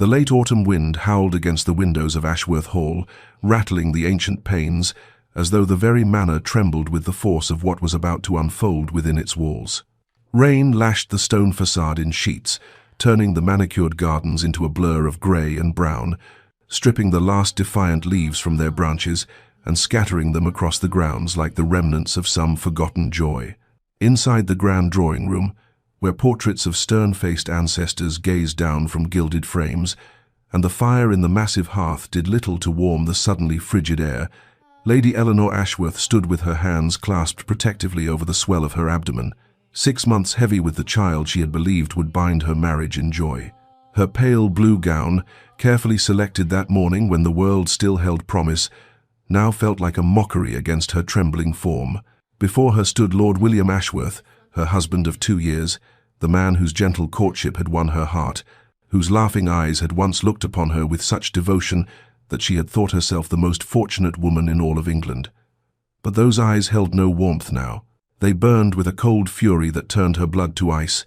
The late autumn wind howled against the windows of Ashworth Hall, rattling the ancient panes, as though the very manor trembled with the force of what was about to unfold within its walls. Rain lashed the stone facade in sheets, turning the manicured gardens into a blur of grey and brown, stripping the last defiant leaves from their branches and scattering them across the grounds like the remnants of some forgotten joy. Inside the grand drawing room, where portraits of stern-faced ancestors gazed down from gilded frames, and the fire in the massive hearth did little to warm the suddenly frigid air, Lady Eleanor Ashworth stood with her hands clasped protectively over the swell of her abdomen, 6 months heavy with the child she had believed would bind her marriage in joy. Her pale blue gown, carefully selected that morning when the world still held promise, now felt like a mockery against her trembling form. Before her stood Lord William Ashworth, her husband of 2 years, the man whose gentle courtship had won her heart, whose laughing eyes had once looked upon her with such devotion that she had thought herself the most fortunate woman in all of England. But those eyes held no warmth now. They burned with a cold fury that turned her blood to ice,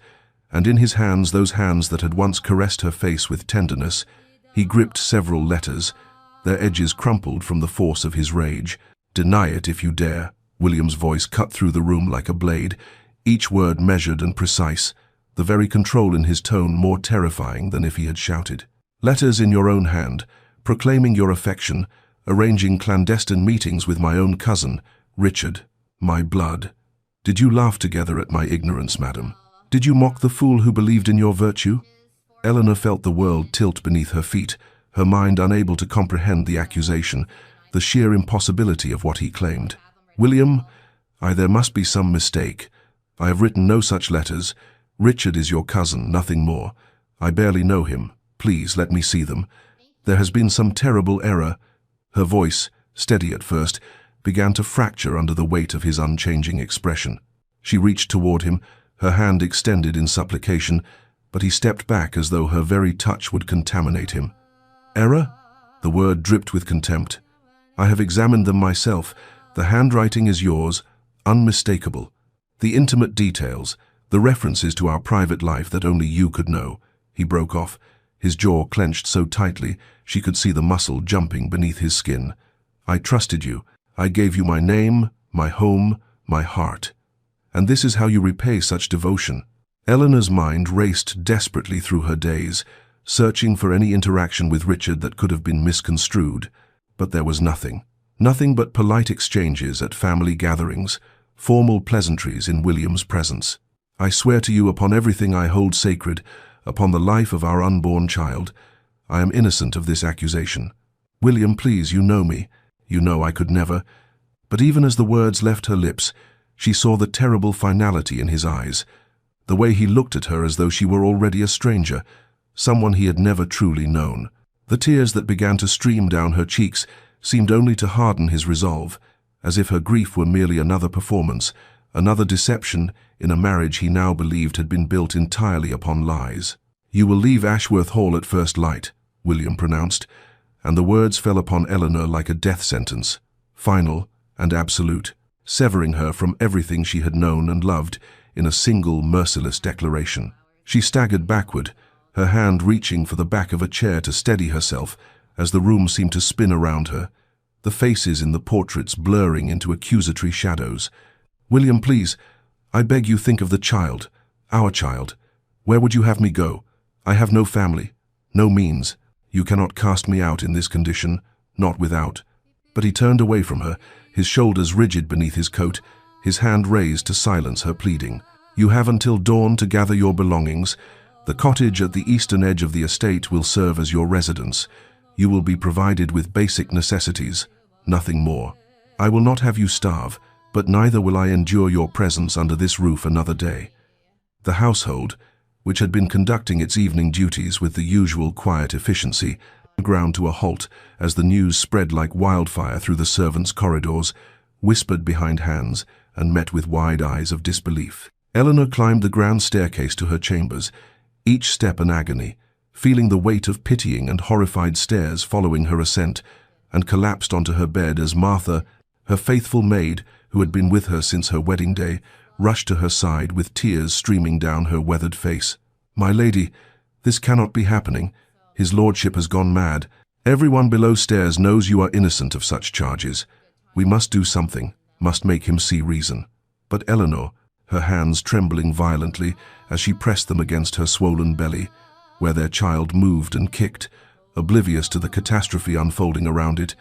and in his hands, those hands that had once caressed her face with tenderness, he gripped several letters, their edges crumpled from the force of his rage. "Deny it if you dare." William's voice cut through the room like a blade, each word measured and precise, the very control in his tone more terrifying than if he had shouted. "Letters in your own hand, proclaiming your affection, arranging clandestine meetings with my own cousin, Richard, my blood. Did you laugh together at my ignorance, madam? Did you mock the fool who believed in your virtue?" Eleanor felt the world tilt beneath her feet, her mind unable to comprehend the accusation, the sheer impossibility of what he claimed. "William, there must be some mistake. I have written no such letters. Richard is your cousin, nothing more. I barely know him. Please let me see them. There has been some terrible error." Her voice, steady at first, began to fracture under the weight of his unchanging expression. She reached toward him, her hand extended in supplication, but he stepped back as though her very touch would contaminate him. "Error?" The word dripped with contempt. "I have examined them myself. The handwriting is yours, unmistakable. The intimate details, the references to our private life that only you could know." He broke off, his jaw clenched so tightly she could see the muscle jumping beneath his skin. "I trusted you. I gave you my name, my home, my heart. And this is how you repay such devotion." Eleanor's mind raced desperately through her days, searching for any interaction with Richard that could have been misconstrued. But there was nothing. Nothing but polite exchanges at family gatherings, formal pleasantries in William's presence. "I swear to you upon everything I hold sacred, upon the life of our unborn child, I am innocent of this accusation. William, please, you know me. You know I could never." But even as the words left her lips, she saw the terrible finality in his eyes, the way he looked at her as though she were already a stranger, someone he had never truly known. The tears that began to stream down her cheeks seemed only to harden his resolve, as if her grief were merely another performance, another deception in a marriage he now believed had been built entirely upon lies. "You will leave Ashworth Hall at first light," William pronounced, and the words fell upon Eleanor like a death sentence, final and absolute, severing her from everything she had known and loved in a single merciless declaration. She staggered backward, her hand reaching for the back of a chair to steady herself as the room seemed to spin around her, the faces in the portraits blurring into accusatory shadows. "William, please, I beg you think of the child, our child. Where would you have me go? I have no family, no means. You cannot cast me out in this condition, not without." But he turned away from her, his shoulders rigid beneath his coat, his hand raised to silence her pleading. "You have until dawn to gather your belongings. The cottage at the eastern edge of the estate will serve as your residence. You will be provided with basic necessities, nothing more. I will not have you starve, but neither will I endure your presence under this roof another day." The household, which had been conducting its evening duties with the usual quiet efficiency, ground to a halt as the news spread like wildfire through the servants' corridors, whispered behind hands, and met with wide eyes of disbelief. Eleanor climbed the grand staircase to her chambers, each step an agony, feeling the weight of pitying and horrified stares following her ascent, and collapsed onto her bed as Martha, her faithful maid, who had been with her since her wedding day, rushed to her side with tears streaming down her weathered face. "My lady, this cannot be happening. His lordship has gone mad. Everyone below stairs knows you are innocent of such charges. We must do something, must make him see reason." But Eleanor, her hands trembling violently as she pressed them against her swollen belly, where their child moved and kicked, oblivious to the catastrophe unfolding around it,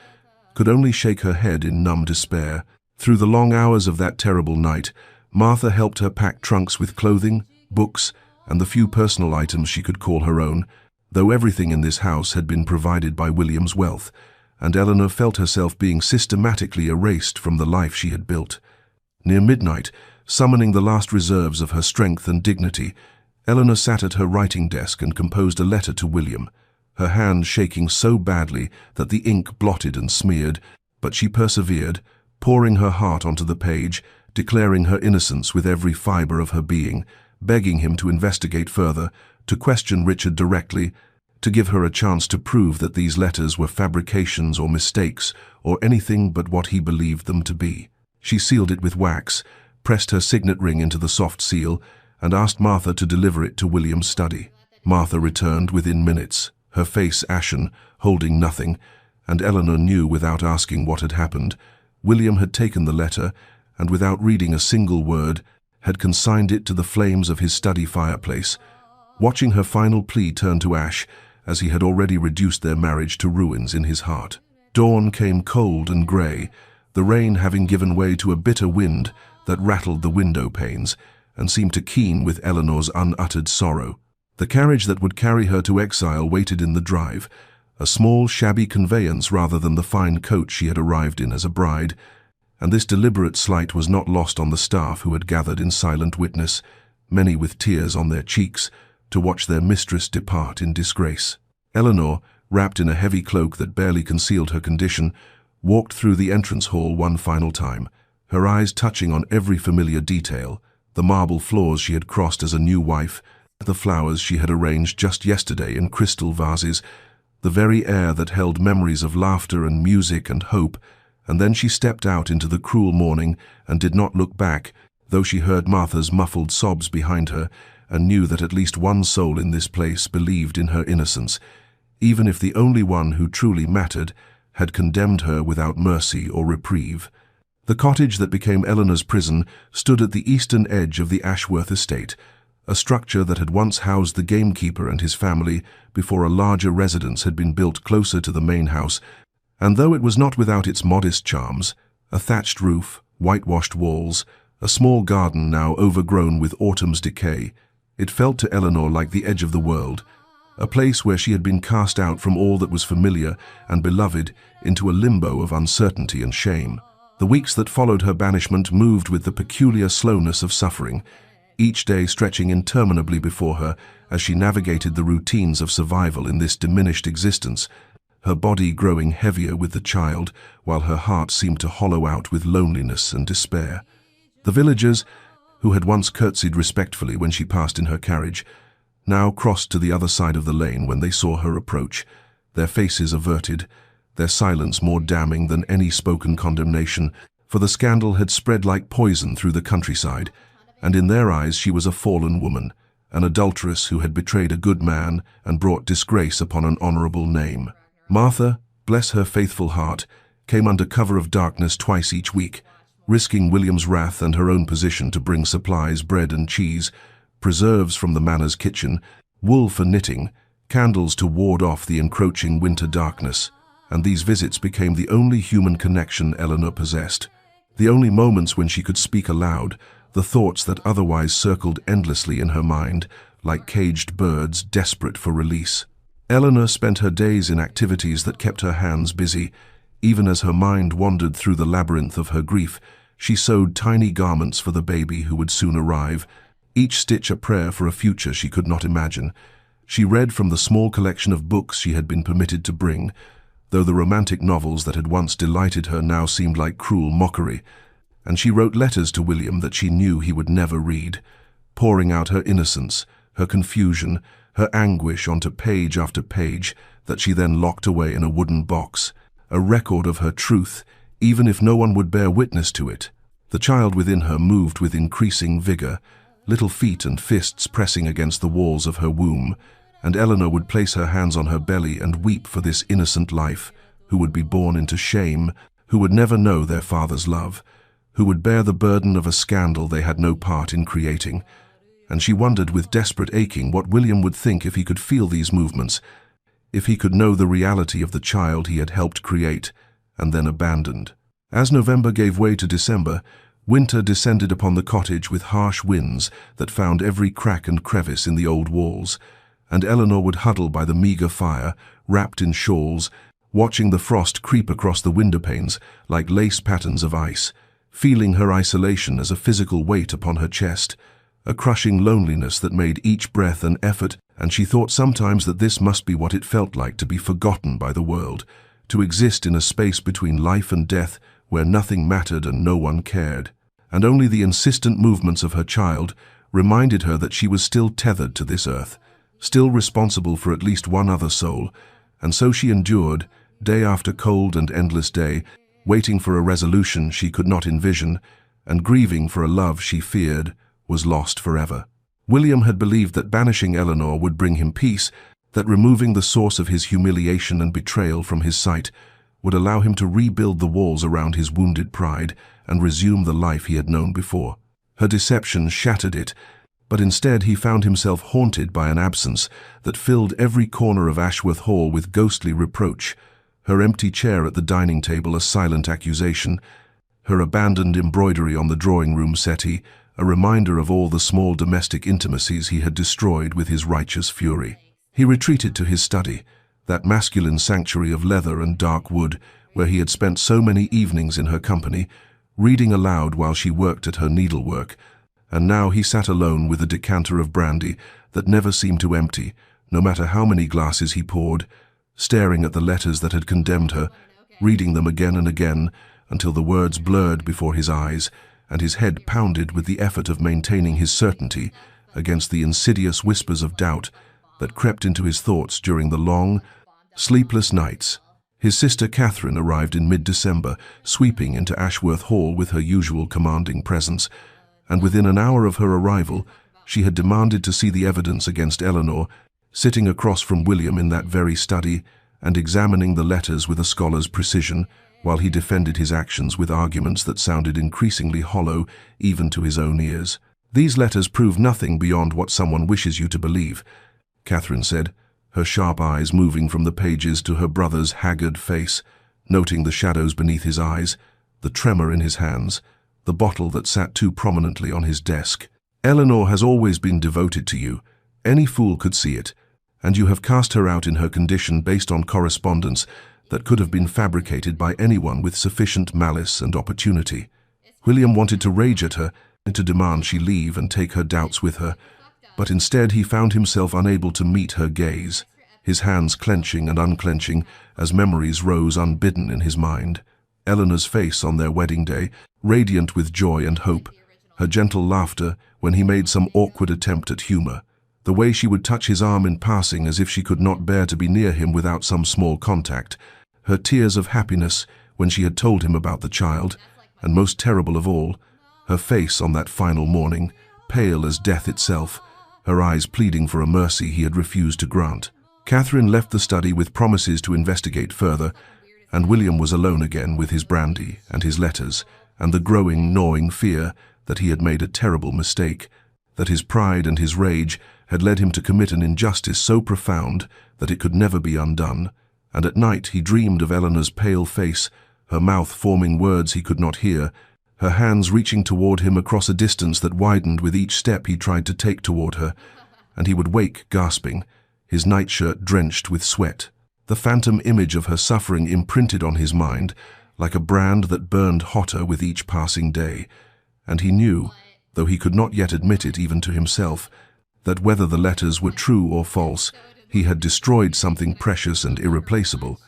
could only shake her head in numb despair. Through the long hours of that terrible night, Martha helped her pack trunks with clothing, books, and the few personal items she could call her own, though everything in this house had been provided by William's wealth, and Eleanor felt herself being systematically erased from the life she had built. Near midnight, summoning the last reserves of her strength and dignity, Eleanor sat at her writing desk and composed a letter to William, her hand shaking so badly that the ink blotted and smeared, but she persevered, pouring her heart onto the page, declaring her innocence with every fiber of her being, begging him to investigate further, to question Richard directly, to give her a chance to prove that these letters were fabrications or mistakes or anything but what he believed them to be. She sealed it with wax, pressed her signet ring into the soft seal, and asked Martha to deliver it to William's study. Martha returned within minutes, her face ashen, holding nothing, and Eleanor knew without asking what had happened. William had taken the letter, and without reading a single word, had consigned it to the flames of his study fireplace, watching her final plea turn to ash, as he had already reduced their marriage to ruins in his heart. Dawn came cold and grey, the rain having given way to a bitter wind that rattled the window panes and seemed to keen with Eleanor's unuttered sorrow. The carriage that would carry her to exile waited in the drive, a small, shabby conveyance rather than the fine coach she had arrived in as a bride, and this deliberate slight was not lost on the staff who had gathered in silent witness, many with tears on their cheeks, to watch their mistress depart in disgrace. Eleanor, wrapped in a heavy cloak that barely concealed her condition, walked through the entrance hall one final time, her eyes touching on every familiar detail, the marble floors she had crossed as a new wife, the flowers she had arranged just yesterday in crystal vases, the very air that held memories of laughter and music and hope, and then she stepped out into the cruel morning and did not look back, though she heard Martha's muffled sobs behind her and knew that at least one soul in this place believed in her innocence, even if the only one who truly mattered had condemned her without mercy or reprieve. The cottage that became Eleanor's prison stood at the eastern edge of the Ashworth estate, a structure that had once housed the gamekeeper and his family before a larger residence had been built closer to the main house, and though it was not without its modest charms, a thatched roof, whitewashed walls, a small garden now overgrown with autumn's decay, it felt to Eleanor like the edge of the world, a place where she had been cast out from all that was familiar and beloved into a limbo of uncertainty and shame. The weeks that followed her banishment moved with the peculiar slowness of suffering, each day stretching interminably before her as she navigated the routines of survival in this diminished existence, her body growing heavier with the child while her heart seemed to hollow out with loneliness and despair. The villagers, who had once curtsied respectfully when she passed in her carriage, now crossed to the other side of the lane when they saw her approach, their faces averted, their silence more damning than any spoken condemnation, for the scandal had spread like poison through the countryside, and in their eyes she was a fallen woman, an adulteress who had betrayed a good man and brought disgrace upon an honorable name. Martha, bless her faithful heart, came under cover of darkness twice each week, risking William's wrath and her own position to bring supplies, bread and cheese, preserves from the manor's kitchen, wool for knitting, candles to ward off the encroaching winter darkness, and these visits became the only human connection Eleanor possessed, the only moments when she could speak aloud, the thoughts that otherwise circled endlessly in her mind, like caged birds desperate for release. Eleanor spent her days in activities that kept her hands busy. Even as her mind wandered through the labyrinth of her grief, she sewed tiny garments for the baby who would soon arrive, each stitch a prayer for a future she could not imagine. She read from the small collection of books she had been permitted to bring, though the romantic novels that had once delighted her now seemed like cruel mockery, and she wrote letters to William that she knew he would never read, pouring out her innocence, her confusion, her anguish onto page after page that she then locked away in a wooden box, a record of her truth, even if no one would bear witness to it. The child within her moved with increasing vigor, little feet and fists pressing against the walls of her womb, and Eleanor would place her hands on her belly and weep for this innocent life, who would be born into shame, who would never know their father's love, who would bear the burden of a scandal they had no part in creating. And she wondered with desperate aching what William would think if he could feel these movements, if he could know the reality of the child he had helped create and then abandoned. As November gave way to December, winter descended upon the cottage with harsh winds that found every crack and crevice in the old walls, and Eleanor would huddle by the meager fire, wrapped in shawls, watching the frost creep across the windowpanes like lace patterns of ice, feeling her isolation as a physical weight upon her chest, a crushing loneliness that made each breath an effort, and she thought sometimes that this must be what it felt like to be forgotten by the world, to exist in a space between life and death where nothing mattered and no one cared. And only the insistent movements of her child reminded her that she was still tethered to this earth, still responsible for at least one other soul, and so she endured, day after cold and endless day, waiting for a resolution she could not envision, and grieving for a love she feared was lost forever. William had believed that banishing Eleanor would bring him peace, that removing the source of his humiliation and betrayal from his sight would allow him to rebuild the walls around his wounded pride and resume the life he had known before. Her deception shattered it, but instead he found himself haunted by an absence that filled every corner of Ashworth Hall with ghostly reproach, her empty chair at the dining table a silent accusation, her abandoned embroidery on the drawing-room settee a reminder of all the small domestic intimacies he had destroyed with his righteous fury. He retreated to his study, that masculine sanctuary of leather and dark wood where he had spent so many evenings in her company, reading aloud while she worked at her needlework, and now he sat alone with a decanter of brandy that never seemed to empty, no matter how many glasses he poured, staring at the letters that had condemned her, reading them again and again until the words blurred before his eyes, and his head pounded with the effort of maintaining his certainty against the insidious whispers of doubt that crept into his thoughts during the long, sleepless nights. His sister Catherine arrived in mid-December, sweeping into Ashworth Hall with her usual commanding presence, and within an hour of her arrival, she had demanded to see the evidence against Eleanor, sitting across from William in that very study and examining the letters with a scholar's precision, while he defended his actions with arguments that sounded increasingly hollow even to his own ears. "These letters prove nothing beyond what someone wishes you to believe," Catherine said, her sharp eyes moving from the pages to her brother's haggard face, noting the shadows beneath his eyes, the tremor in his hands, the bottle that sat too prominently on his desk. "Eleanor has always been devoted to you. Any fool could see it, and you have cast her out in her condition based on correspondence that could have been fabricated by anyone with sufficient malice and opportunity." William wanted to rage at her and to demand she leave and take her doubts with her, but instead he found himself unable to meet her gaze, his hands clenching and unclenching as memories rose unbidden in his mind. Eleanor's face on their wedding day, radiant with joy and hope, her gentle laughter when he made some awkward attempt at humor, the way she would touch his arm in passing as if she could not bear to be near him without some small contact, her tears of happiness when she had told him about the child, and most terrible of all, her face on that final morning, pale as death itself, her eyes pleading for a mercy he had refused to grant. Catherine left the study with promises to investigate further, and William was alone again with his brandy and his letters, and the growing, gnawing fear that he had made a terrible mistake, that his pride and his rage had led him to commit an injustice so profound that it could never be undone, and at night he dreamed of Eleanor's pale face, her mouth forming words he could not hear, her hands reaching toward him across a distance that widened with each step he tried to take toward her, and he would wake gasping, his nightshirt drenched with sweat. The phantom image of her suffering imprinted on his mind like a brand that burned hotter with each passing day, and he knew, though he could not yet admit it even to himself, that whether the letters were true or false, he had destroyed something precious and irreplaceable,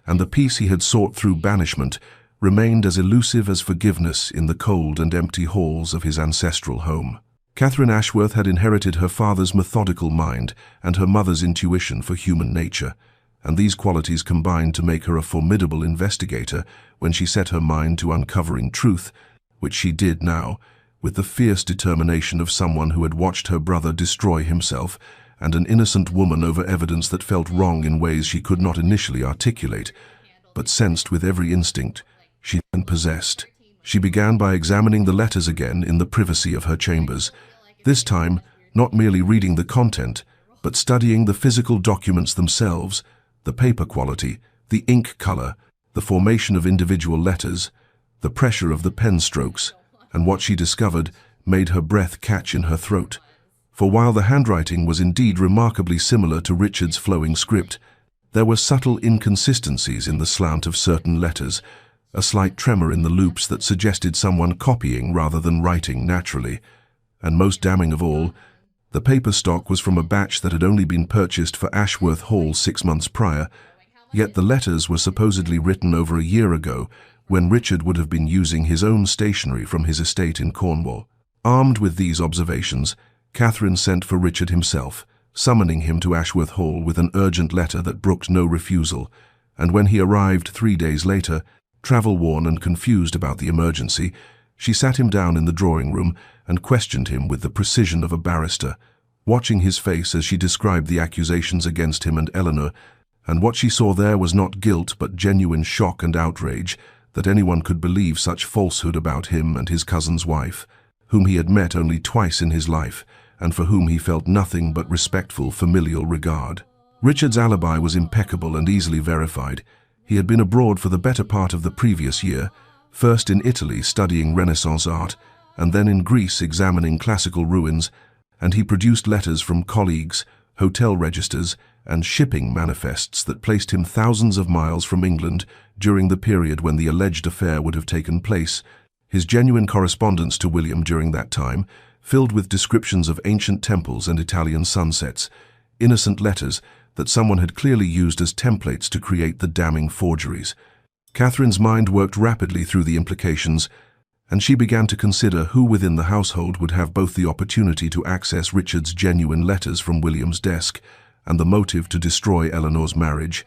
and the peace he had sought through banishment remained as elusive as forgiveness in the cold and empty halls of his ancestral home. Catherine Ashworth had inherited her father's methodical mind and her mother's intuition for human nature, and these qualities combined to make her a formidable investigator when she set her mind to uncovering truth, which she did now, with the fierce determination of someone who had watched her brother destroy himself and an innocent woman over evidence that felt wrong in ways she could not initially articulate, but sensed with every instinct she then possessed. She began by examining the letters again in the privacy of her chambers, this time not merely reading the content, but studying the physical documents themselves, the paper quality, the ink color, the formation of individual letters, the pressure of the pen strokes, and what she discovered made her breath catch in her throat. For while the handwriting was indeed remarkably similar to Richard's flowing script, there were subtle inconsistencies in the slant of certain letters, a slight tremor in the loops that suggested someone copying rather than writing naturally. And most damning of all, the paper stock was from a batch that had only been purchased for Ashworth Hall 6 months prior, yet the letters were supposedly written over a year ago, when Richard would have been using his own stationery from his estate in Cornwall. Armed with these observations, Catherine sent for Richard himself, summoning him to Ashworth Hall with an urgent letter that brooked no refusal, and when he arrived 3 days later, travel-worn and confused about the emergency, she sat him down in the drawing-room and questioned him with the precision of a barrister, watching his face as she described the accusations against him and Eleanor, and what she saw there was not guilt but genuine shock and outrage that anyone could believe such falsehood about him and his cousin's wife, whom he had met only twice in his life, and for whom he felt nothing but respectful familial regard. Richard's alibi was impeccable and easily verified. He had been abroad for the better part of the previous year, first in Italy studying Renaissance art, and then in Greece examining classical ruins, and he produced letters from colleagues, hotel registers, and shipping manifests that placed him thousands of miles from England during the period when the alleged affair would have taken place. His genuine correspondence to William during that time, filled with descriptions of ancient temples and Italian sunsets, innocent letters that someone had clearly used as templates to create the damning forgeries. Catherine's mind worked rapidly through the implications, and she began to consider who within the household would have both the opportunity to access Richard's genuine letters from William's desk and the motive to destroy Eleanor's marriage,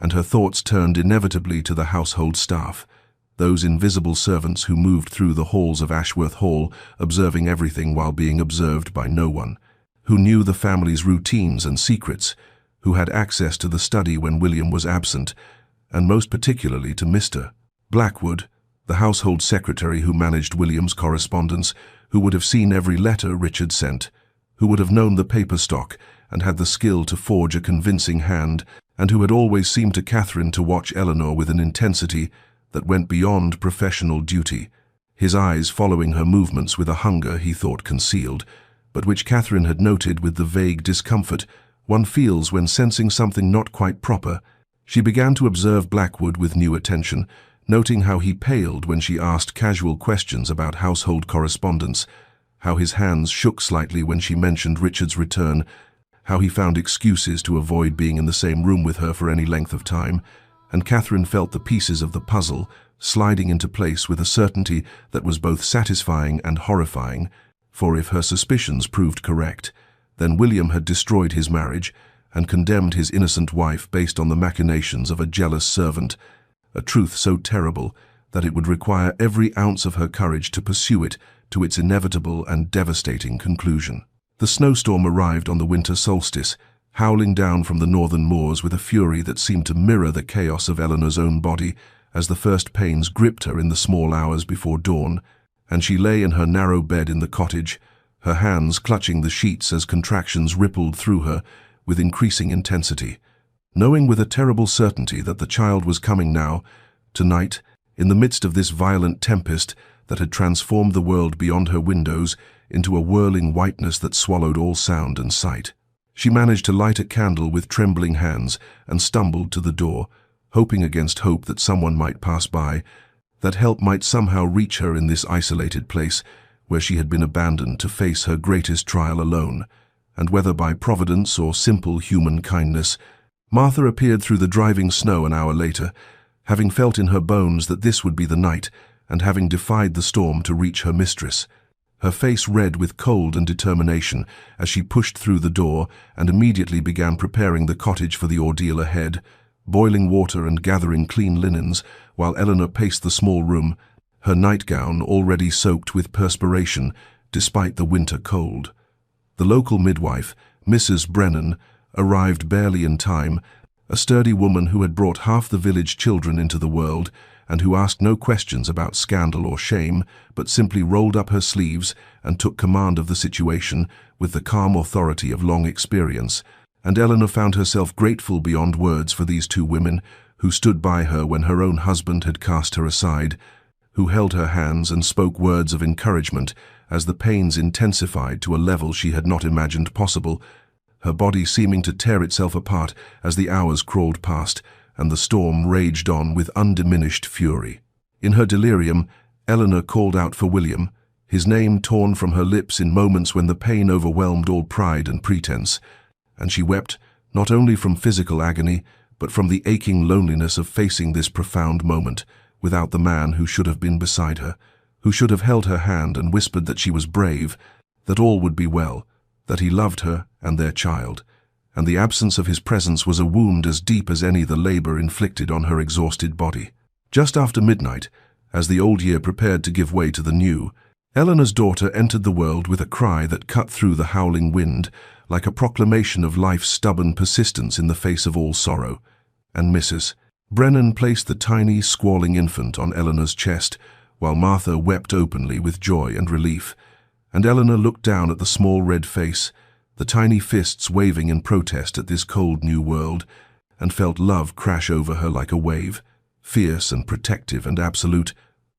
and her thoughts turned inevitably to the household staff, those invisible servants who moved through the halls of Ashworth Hall, observing everything while being observed by no one, who knew the family's routines and secrets, who had access to the study when William was absent, and most particularly to Mr. Blackwood, the household secretary who managed William's correspondence, who would have seen every letter Richard sent, who would have known the paper stock and had the skill to forge a convincing hand, and who had always seemed to Catherine to watch Eleanor with an intensity that went beyond professional duty, his eyes following her movements with a hunger he thought concealed, but which Catherine had noted with the vague discomfort one feels when sensing something not quite proper. She began to observe Blackwood with new attention, noting how he paled when she asked casual questions about household correspondence, how his hands shook slightly when she mentioned Richard's return, how he found excuses to avoid being in the same room with her for any length of time, and Catherine felt the pieces of the puzzle sliding into place with a certainty that was both satisfying and horrifying, for if her suspicions proved correct, then William had destroyed his marriage and condemned his innocent wife based on the machinations of a jealous servant, a truth so terrible that it would require every ounce of her courage to pursue it to its inevitable and devastating conclusion. The snowstorm arrived on the winter solstice, howling down from the northern moors with a fury that seemed to mirror the chaos of Eleanor's own body as the first pains gripped her in the small hours before dawn, and she lay in her narrow bed in the cottage, her hands clutching the sheets as contractions rippled through her with increasing intensity, knowing with a terrible certainty that the child was coming now, tonight, in the midst of this violent tempest that had transformed the world beyond her windows into a whirling whiteness that swallowed all sound and sight. She managed to light a candle with trembling hands and stumbled to the door, hoping against hope that someone might pass by, that help might somehow reach her in this isolated place where she had been abandoned to face her greatest trial alone, and whether by providence or simple human kindness, Martha appeared through the driving snow an hour later, having felt in her bones that this would be the night, and having defied the storm to reach her mistress, her face red with cold and determination as she pushed through the door and immediately began preparing the cottage for the ordeal ahead, boiling water and gathering clean linens, while Eleanor paced the small room, her nightgown already soaked with perspiration despite the winter cold. The local midwife, Mrs. Brennan, arrived barely in time, a sturdy woman who had brought half the village children into the world and who asked no questions about scandal or shame, but simply rolled up her sleeves and took command of the situation with the calm authority of long experience. And Eleanor found herself grateful beyond words for these two women who stood by her when her own husband had cast her aside, who held her hands and spoke words of encouragement as the pains intensified to a level she had not imagined possible, her body seeming to tear itself apart as the hours crawled past and the storm raged on with undiminished fury. In her delirium, Eleanor called out for William, his name torn from her lips in moments when the pain overwhelmed all pride and pretense, and she wept not only from physical agony, but from the aching loneliness of facing this profound moment without the man who should have been beside her, who should have held her hand and whispered that she was brave, that all would be well, that he loved her and their child, and the absence of his presence was a wound as deep as any the labor inflicted on her exhausted body. Just after midnight, as the old year prepared to give way to the new, Eleanor's daughter entered the world with a cry that cut through the howling wind, like a proclamation of life's stubborn persistence in the face of all sorrow. And Mrs. Brennan placed the tiny, squalling infant on Eleanor's chest, while Martha wept openly with joy and relief. And Eleanor looked down at the small red face, the tiny fists waving in protest at this cold new world, and felt love crash over her like a wave, fierce and protective and absolute,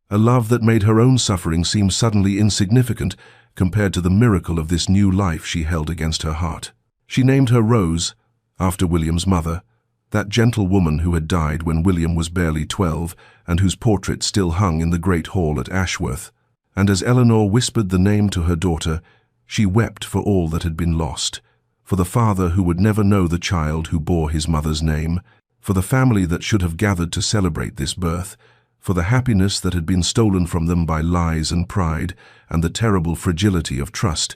a love that made her own suffering seem suddenly insignificant compared to the miracle of this new life she held against her heart. She named her Rose, after William's mother, that gentle woman who had died when William was barely 12 and whose portrait still hung in the great hall at Ashworth. And as Eleanor whispered the name to her daughter, she wept for all that had been lost, for the father who would never know the child who bore his mother's name, for the family that should have gathered to celebrate this birth, for the happiness that had been stolen from them by lies and pride and the terrible fragility of trust.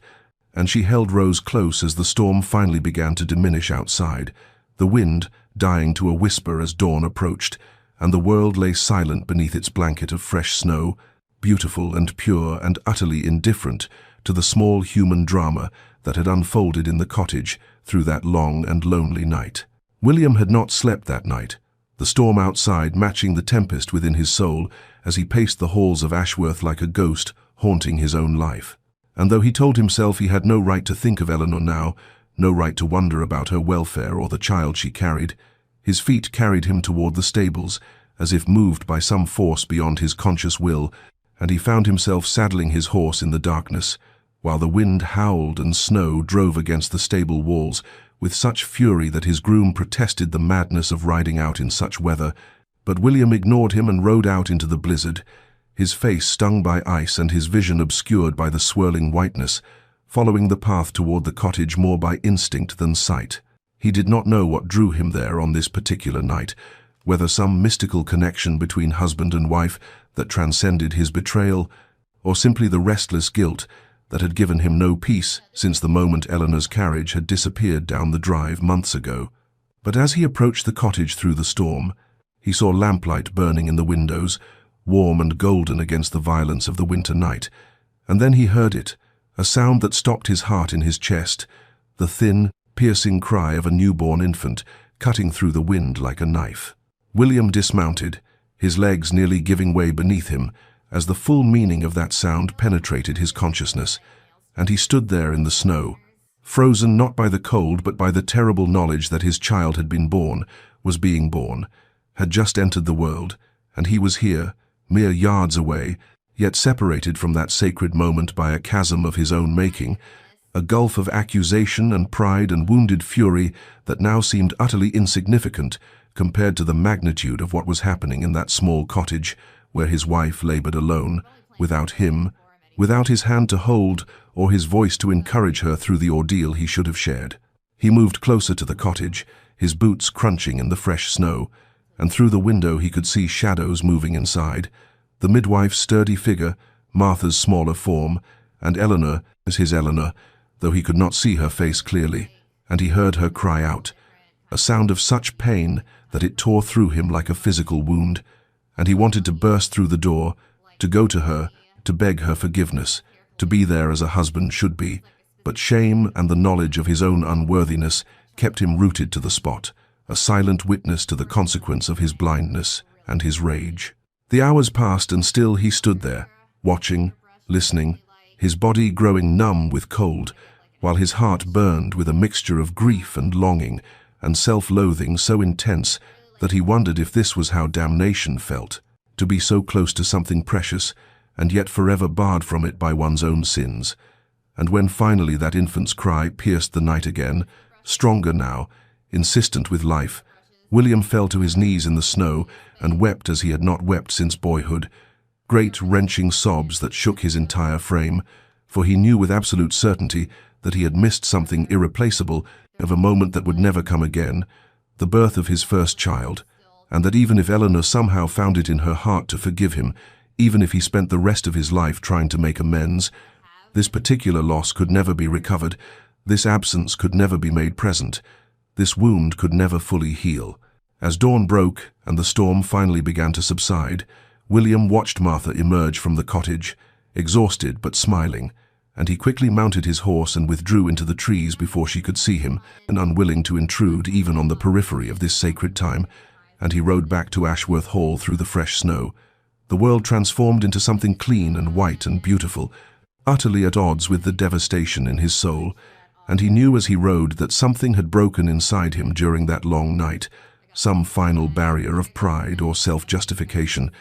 And she held Rose close as the storm finally began to diminish outside, the wind dying to a whisper as dawn approached, and the world lay silent beneath its blanket of fresh snow, beautiful and pure and utterly indifferent to the small human drama that had unfolded in the cottage through that long and lonely night. William had not slept that night, the storm outside matching the tempest within his soul as he paced the halls of Ashworth like a ghost haunting his own life. And though he told himself he had no right to think of Eleanor now, no right to wonder about her welfare or the child she carried, his feet carried him toward the stables, as if moved by some force beyond his conscious will, and he found himself saddling his horse in the darkness, while the wind howled and snow drove against the stable walls with such fury that his groom protested the madness of riding out in such weather. But William ignored him and rode out into the blizzard, his face stung by ice and his vision obscured by the swirling whiteness, following the path toward the cottage more by instinct than sight. He did not know what drew him there on this particular night, whether some mystical connection between husband and wife that transcended his betrayal, or simply the restless guilt that had given him no peace since the moment Eleanor's carriage had disappeared down the drive months ago. But as he approached the cottage through the storm, he saw lamplight burning in the windows, warm and golden against the violence of the winter night, and then he heard it, a sound that stopped his heart in his chest, the thin, piercing cry of a newborn infant cutting through the wind like a knife. William dismounted, his legs nearly giving way beneath him, as the full meaning of that sound penetrated his consciousness, and he stood there in the snow, frozen not by the cold but by the terrible knowledge that his child had been born, was being born, had just entered the world, and he was here, mere yards away, yet separated from that sacred moment by a chasm of his own making, a gulf of accusation and pride and wounded fury that now seemed utterly insignificant compared to the magnitude of what was happening in that small cottage where his wife labored alone, without him, without his hand to hold or his voice to encourage her through the ordeal he should have shared. He moved closer to the cottage, his boots crunching in the fresh snow, and through the window he could see shadows moving inside, the midwife's sturdy figure, Martha's smaller form, and Eleanor as his Eleanor, though he could not see her face clearly, and he heard her cry out, a sound of such pain that it tore through him like a physical wound, and he wanted to burst through the door, to go to her, to beg her forgiveness, to be there as a husband should be, but shame and the knowledge of his own unworthiness kept him rooted to the spot, a silent witness to the consequence of his blindness and his rage. The hours passed and still he stood there, watching, listening, his body growing numb with cold, while his heart burned with a mixture of grief and longing and self-loathing so intense that he wondered if this was how damnation felt, to be so close to something precious and yet forever barred from it by one's own sins. And when finally that infant's cry pierced the night again, stronger now, insistent with life, William fell to his knees in the snow and wept as he had not wept since boyhood, great wrenching sobs that shook his entire frame, for he knew with absolute certainty that he had missed something irreplaceable of a moment that would never come again, the birth of his first child, and that even if Eleanor somehow found it in her heart to forgive him, even if he spent the rest of his life trying to make amends, this particular loss could never be recovered, this absence could never be made present, this wound could never fully heal. As dawn broke and the storm finally began to subside, William watched Martha emerge from the cottage, exhausted but smiling, and he quickly mounted his horse and withdrew into the trees before she could see him, and unwilling to intrude even on the periphery of this sacred time, and he rode back to Ashworth Hall through the fresh snow, the world transformed into something clean and white and beautiful, utterly at odds with the devastation in his soul, and he knew as he rode that something had broken inside him during that long night, some final barrier of pride or self-justification,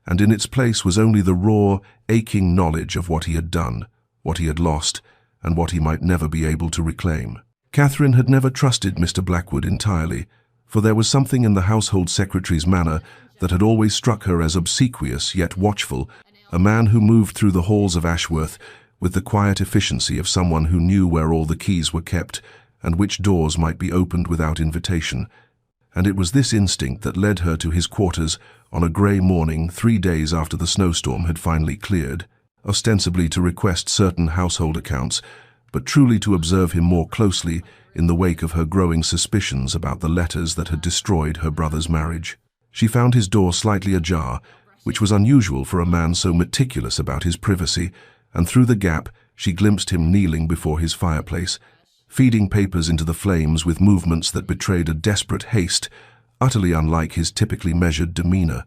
and in its place was only the raw, aching knowledge of what he had done, what he had lost, and what he might never be able to reclaim. Catherine had never trusted Mr. Blackwood entirely, for there was something in the household secretary's manner that had always struck her as obsequious yet watchful, a man who moved through the halls of Ashworth with the quiet efficiency of someone who knew where all the keys were kept and which doors might be opened without invitation. And it was this instinct that led her to his quarters on a grey morning 3 days after the snowstorm had finally cleared, ostensibly to request certain household accounts, but truly to observe him more closely in the wake of her growing suspicions about the letters that had destroyed her brother's marriage. She found his door slightly ajar, which was unusual for a man so meticulous about his privacy, and through the gap she glimpsed him kneeling before his fireplace, feeding papers into the flames with movements that betrayed a desperate haste, utterly unlike his typically measured demeanor.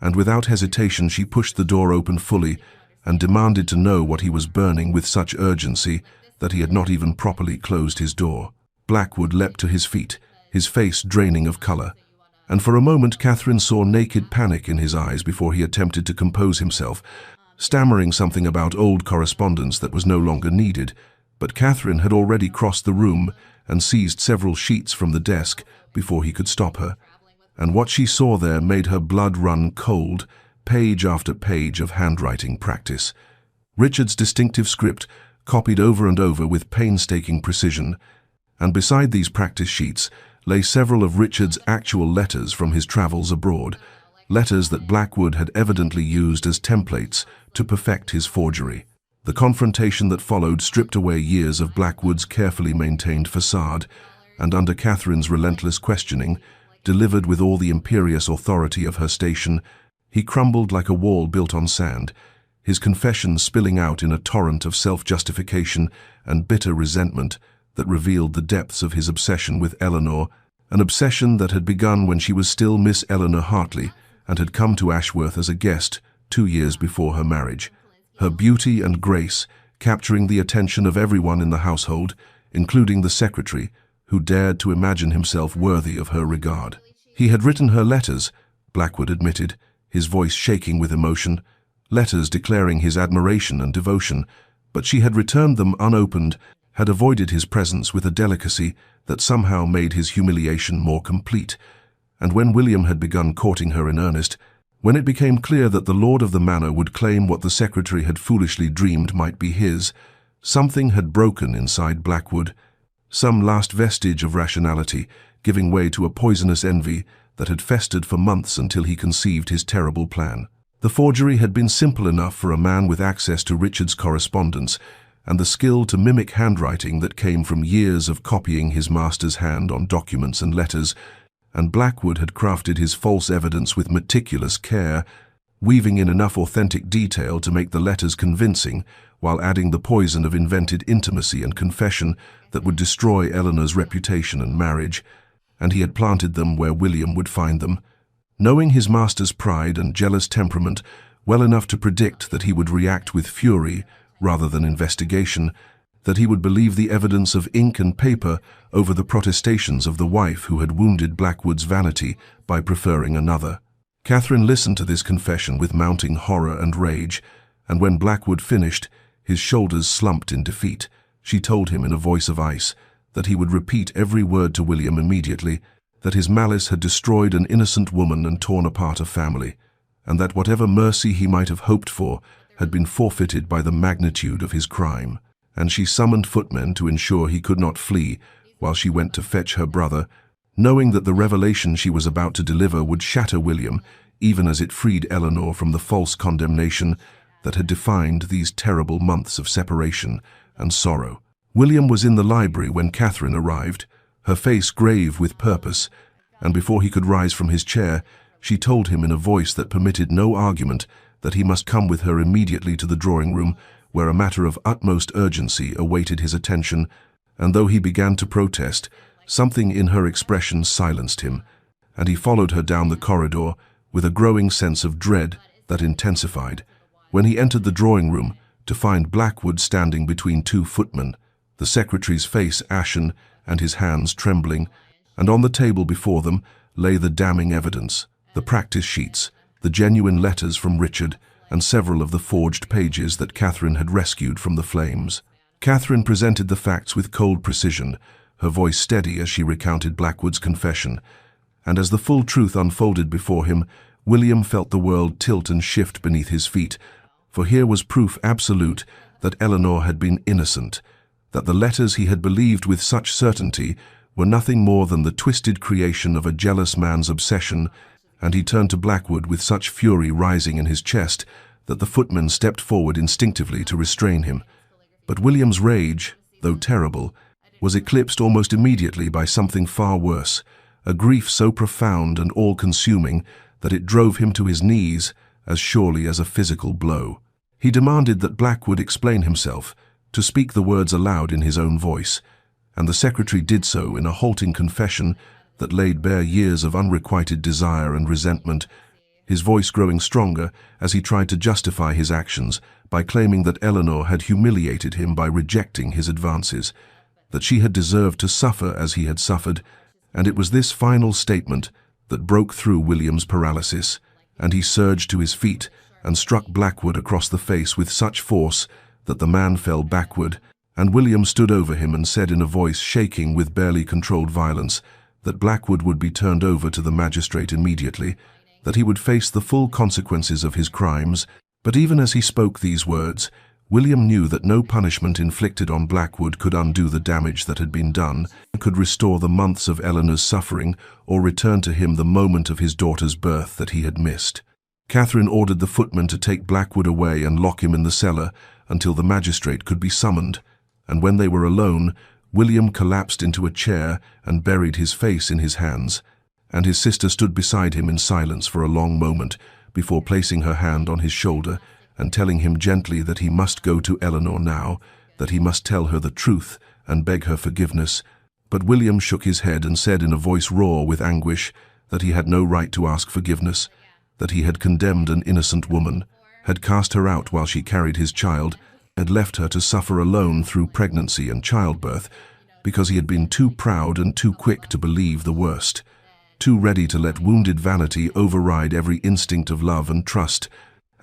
And without hesitation she pushed the door open fully and demanded to know what he was burning with such urgency that he had not even properly closed his door. Blackwood leapt to his feet, his face draining of color, and for a moment Catherine saw naked panic in his eyes before he attempted to compose himself, stammering something about old correspondence that was no longer needed. But Catherine had already crossed the room and seized several sheets from the desk before he could stop her, and what she saw there made her blood run cold, page after page of handwriting practice. Richard's distinctive script, copied over and over with painstaking precision, and beside these practice sheets lay several of Richard's actual letters from his travels abroad, letters that Blackwood had evidently used as templates to perfect his forgery. The confrontation that followed stripped away years of Blackwood's carefully maintained facade, and under Catherine's relentless questioning, delivered with all the imperious authority of her station, he crumbled like a wall built on sand, his confession spilling out in a torrent of self-justification and bitter resentment that revealed the depths of his obsession with Eleanor, an obsession that had begun when she was still Miss Eleanor Hartley and had come to Ashworth as a guest 2 years before her marriage, her beauty and grace capturing the attention of everyone in the household, including the secretary, who dared to imagine himself worthy of her regard. He had written her letters, Blackwood admitted, his voice shaking with emotion, letters declaring his admiration and devotion, but she had returned them unopened, had avoided his presence with a delicacy that somehow made his humiliation more complete. And when William had begun courting her in earnest, when it became clear that the lord of the manor would claim what the secretary had foolishly dreamed might be his, something had broken inside Blackwood, some last vestige of rationality giving way to a poisonous envy that had festered for months until he conceived his terrible plan. The forgery had been simple enough for a man with access to Richard's correspondence and the skill to mimic handwriting that came from years of copying his master's hand on documents and letters, and Blackwood had crafted his false evidence with meticulous care, weaving in enough authentic detail to make the letters convincing while adding the poison of invented intimacy and confession that would destroy Eleanor's reputation and marriage, and he had planted them where William would find them. Knowing his master's pride and jealous temperament well enough to predict that he would react with fury rather than investigation, that he would believe the evidence of ink and paper over the protestations of the wife who had wounded Blackwood's vanity by preferring another. Catherine listened to this confession with mounting horror and rage, and when Blackwood finished, his shoulders slumped in defeat. She told him in a voice of ice that he would repeat every word to William immediately, that his malice had destroyed an innocent woman and torn apart a family, and that whatever mercy he might have hoped for had been forfeited by the magnitude of his crime. And she summoned footmen to ensure he could not flee while she went to fetch her brother, knowing that the revelation she was about to deliver would shatter William, even as it freed Eleanor from the false condemnation that had defined these terrible months of separation and sorrow. William was in the library when Catherine arrived, her face grave with purpose, and before he could rise from his chair, she told him in a voice that permitted no argument that he must come with her immediately to the drawing-room, where a matter of utmost urgency awaited his attention, and though he began to protest, something in her expression silenced him, and he followed her down the corridor with a growing sense of dread that intensified. When he entered the drawing-room, to find Blackwood standing between two footmen, the secretary's face ashen and his hands trembling, and on the table before them lay the damning evidence, the practice sheets, the genuine letters from Richard, and several of the forged pages that Catherine had rescued from the flames. Catherine presented the facts with cold precision, her voice steady as she recounted Blackwood's confession, and as the full truth unfolded before him, William felt the world tilt and shift beneath his feet, for here was proof absolute that Eleanor had been innocent, that the letters he had believed with such certainty were nothing more than the twisted creation of a jealous man's obsession, and he turned to Blackwood with such fury rising in his chest that the footman stepped forward instinctively to restrain him. But William's rage, though terrible, was eclipsed almost immediately by something far worse, a grief so profound and all-consuming that it drove him to his knees as surely as a physical blow. He demanded that Blackwood explain himself, to speak the words aloud in his own voice, and the secretary did so in a halting confession that laid bare years of unrequited desire and resentment, his voice growing stronger as he tried to justify his actions by claiming that Eleanor had humiliated him by rejecting his advances, that she had deserved to suffer as he had suffered, and it was this final statement that broke through William's paralysis, and he surged to his feet and struck Blackwood across the face with such force that the man fell backward, and William stood over him and said in a voice shaking with barely controlled violence that Blackwood would be turned over to the magistrate immediately, that he would face the full consequences of his crimes. But even as he spoke these words, William knew that no punishment inflicted on Blackwood could undo the damage that had been done, could restore the months of Eleanor's suffering, or return to him the moment of his daughter's birth that he had missed. Catherine ordered the footman to take Blackwood away and lock him in the cellar until the magistrate could be summoned, and when they were alone, William collapsed into a chair and buried his face in his hands, and his sister stood beside him in silence for a long moment before placing her hand on his shoulder and telling him gently that he must go to Eleanor now, that he must tell her the truth and beg her forgiveness. But William shook his head and said in a voice raw with anguish that he had no right to ask forgiveness, that he had condemned an innocent woman, had cast her out while she carried his child, had left her to suffer alone through pregnancy and childbirth, because he had been too proud and too quick to believe the worst, too ready to let wounded vanity override every instinct of love and trust.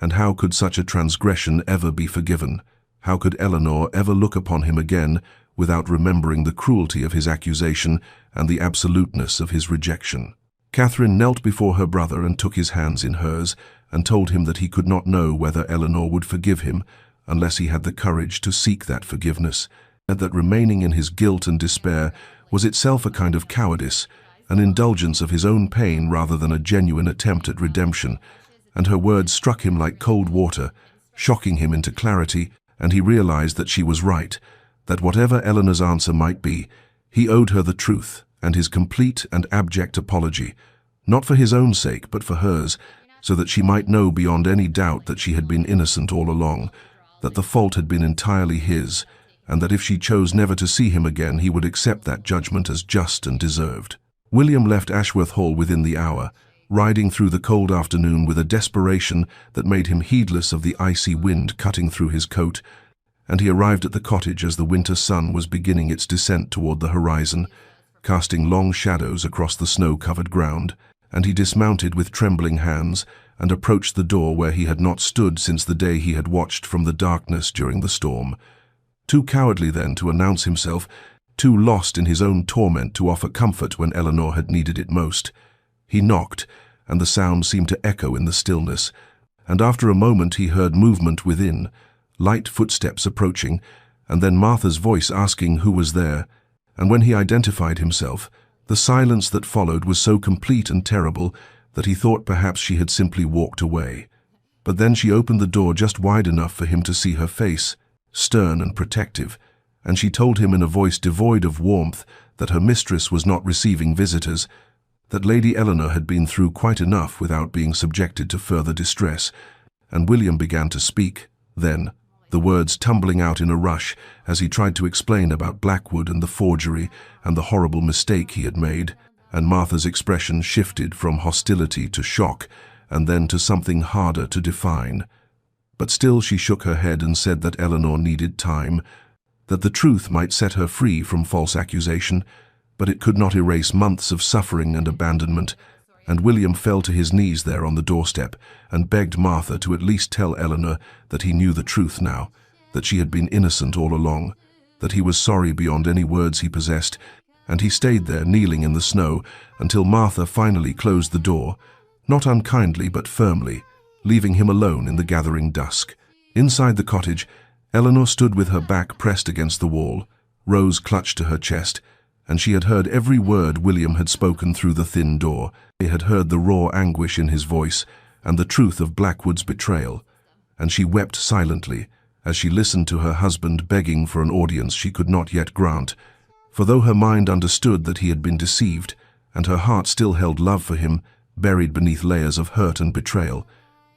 And how could such a transgression ever be forgiven? How could Eleanor ever look upon him again without remembering the cruelty of his accusation and the absoluteness of his rejection? Catherine knelt before her brother and took his hands in hers and told him that he could not know whether Eleanor would forgive him unless he had the courage to seek that forgiveness, and that remaining in his guilt and despair was itself a kind of cowardice, an indulgence of his own pain rather than a genuine attempt at redemption. And her words struck him like cold water, shocking him into clarity, and he realized that she was right, that whatever Eleanor's answer might be, he owed her the truth and his complete and abject apology, not for his own sake but for hers, so that she might know beyond any doubt that she had been innocent all along, that the fault had been entirely his, and that if she chose never to see him again, he would accept that judgment as just and deserved. William left Ashworth Hall within the hour, riding through the cold afternoon with a desperation that made him heedless of the icy wind cutting through his coat, and he arrived at the cottage as the winter sun was beginning its descent toward the horizon, casting long shadows across the snow-covered ground, and he dismounted with trembling hands and approached the door where he had not stood since the day he had watched from the darkness during the storm. Too cowardly then to announce himself, too lost in his own torment to offer comfort when Eleanor had needed it most. He knocked, and the sound seemed to echo in the stillness, and after a moment he heard movement within, light footsteps approaching, and then Martha's voice asking who was there, and when he identified himself, the silence that followed was so complete and terrible that he thought perhaps she had simply walked away. But then she opened the door just wide enough for him to see her face, stern and protective, and she told him in a voice devoid of warmth that her mistress was not receiving visitors, that Lady Eleanor had been through quite enough without being subjected to further distress, and William began to speak, then, the words tumbling out in a rush as he tried to explain about Blackwood and the forgery and the horrible mistake he had made, and Martha's expression shifted from hostility to shock and then to something harder to define. But still she shook her head and said that Eleanor needed time, that the truth might set her free from false accusation, but it could not erase months of suffering and abandonment, and William fell to his knees there on the doorstep and begged Martha to at least tell Eleanor that he knew the truth now, that she had been innocent all along, that he was sorry beyond any words he possessed, and he stayed there kneeling in the snow until Martha finally closed the door, not unkindly but firmly, leaving him alone in the gathering dusk. Inside the cottage, Eleanor stood with her back pressed against the wall, Rose clutched to her chest, and she had heard every word William had spoken through the thin door. She had heard the raw anguish in his voice and the truth of Blackwood's betrayal, and she wept silently as she listened to her husband begging for an audience she could not yet grant, for though her mind understood that he had been deceived, and her heart still held love for him, buried beneath layers of hurt and betrayal,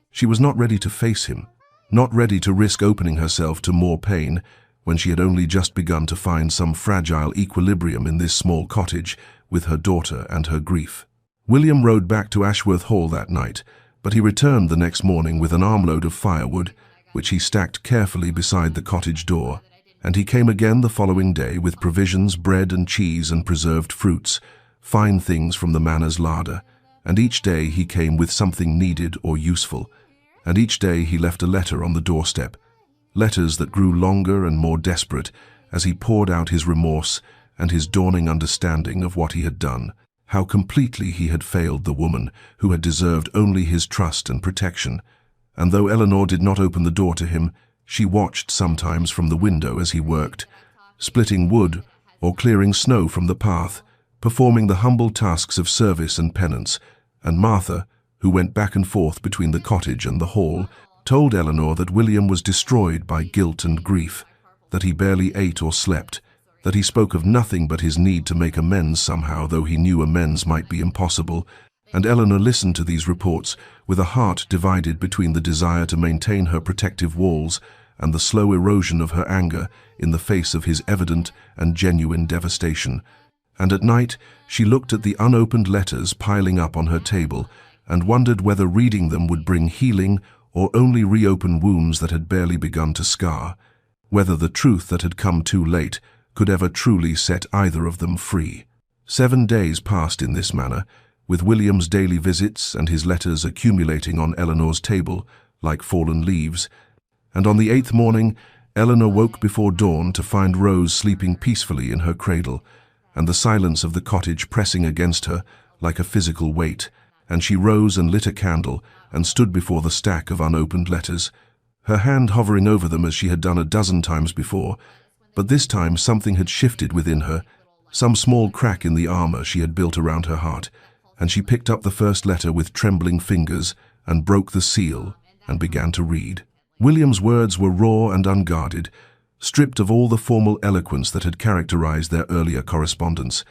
she was not ready to face him, not ready to risk opening herself to more pain, when she had only just begun to find some fragile equilibrium in this small cottage with her daughter and her grief. William rode back to Ashworth Hall that night, but he returned the next morning with an armload of firewood, which he stacked carefully beside the cottage door, and he came again the following day with provisions, bread and cheese and preserved fruits, fine things from the manor's larder, and each day he came with something needed or useful, and each day he left a letter on the doorstep, letters that grew longer and more desperate as he poured out his remorse and his dawning understanding of what he had done, how completely he had failed the woman who had deserved only his trust and protection. And though Eleanor did not open the door to him, she watched sometimes from the window as he worked, splitting wood or clearing snow from the path, performing the humble tasks of service and penance, and Martha, who went back and forth between the cottage and the hall, told Eleanor that William was destroyed by guilt and grief, that he barely ate or slept, that he spoke of nothing but his need to make amends somehow, though he knew amends might be impossible, and Eleanor listened to these reports with a heart divided between the desire to maintain her protective walls and the slow erosion of her anger in the face of his evident and genuine devastation. And at night she looked at the unopened letters piling up on her table and wondered whether reading them would bring healing or only reopen wounds that had barely begun to scar, whether the truth that had come too late could ever truly set either of them free. 7 days passed in this manner, with William's daily visits and his letters accumulating on Eleanor's table like fallen leaves, and on the 8th morning Eleanor woke before dawn to find Rose sleeping peacefully in her cradle, and the silence of the cottage pressing against her like a physical weight, and she rose and lit a candle and stood before the stack of unopened letters, her hand hovering over them as she had done a dozen times before. But this time something had shifted within her, some small crack in the armor she had built around her heart, and she picked up the first letter with trembling fingers and broke the seal and began to read. William's words were raw and unguarded, stripped of all the formal eloquence that had characterized their earlier correspondence,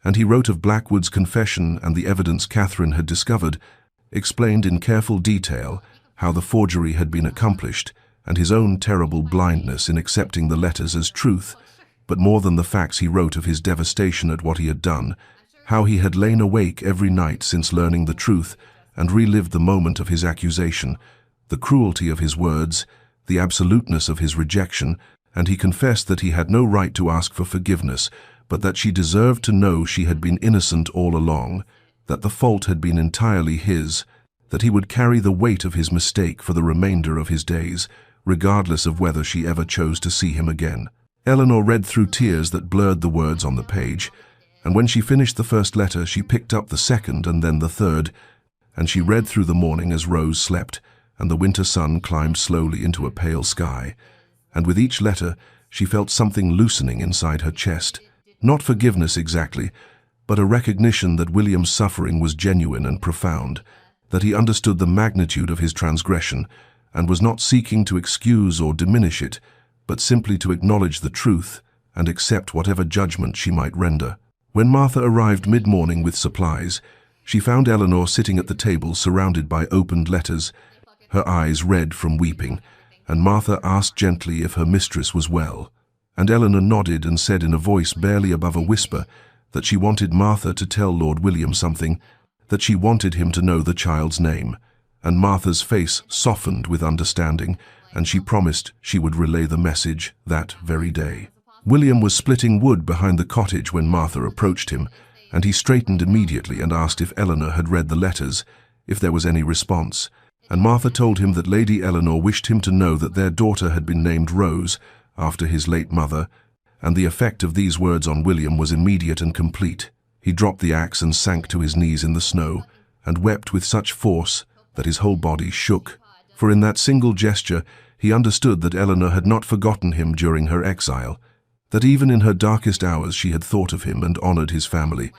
and he wrote of Blackwood's confession and the evidence Catherine had discovered, explained in careful detail how the forgery had been accomplished, and his own terrible blindness in accepting the letters as truth, but more than the facts he wrote of his devastation at what he had done, how he had lain awake every night since learning the truth and relived the moment of his accusation, the cruelty of his words, the absoluteness of his rejection, and he confessed that he had no right to ask for forgiveness, but that she deserved to know she had been innocent all along, that the fault had been entirely his, that he would carry the weight of his mistake for the remainder of his days, regardless of whether she ever chose to see him again. Eleanor read through tears that blurred the words on the page, and when she finished the first letter, she picked up the second and then the third, and she read through the morning as Rose slept, and the winter sun climbed slowly into a pale sky. And with each letter, she felt something loosening inside her chest. Not forgiveness exactly, but a recognition that William's suffering was genuine and profound, that he understood the magnitude of his transgression, and was not seeking to excuse or diminish it, but simply to acknowledge the truth and accept whatever judgment she might render. When Martha arrived mid-morning with supplies, she found Eleanor sitting at the table surrounded by opened letters, her eyes red from weeping, and Martha asked gently if her mistress was well. And Eleanor nodded and said in a voice barely above a whisper that she wanted Martha to tell Lord William something, that she wanted him to know the child's name. And Martha's face softened with understanding, and she promised she would relay the message that very day. William was splitting wood behind the cottage when Martha approached him, and he straightened immediately and asked if Eleanor had read the letters, if there was any response. And Martha told him that Lady Eleanor wished him to know that their daughter had been named Rose, after his late mother, and the effect of these words on William was immediate and complete. He dropped the axe and sank to his knees in the snow, and wept with such force that his whole body shook. For in that single gesture, he understood that Eleanor had not forgotten him during her exile, that even in her darkest hours she had thought of him and honored his family,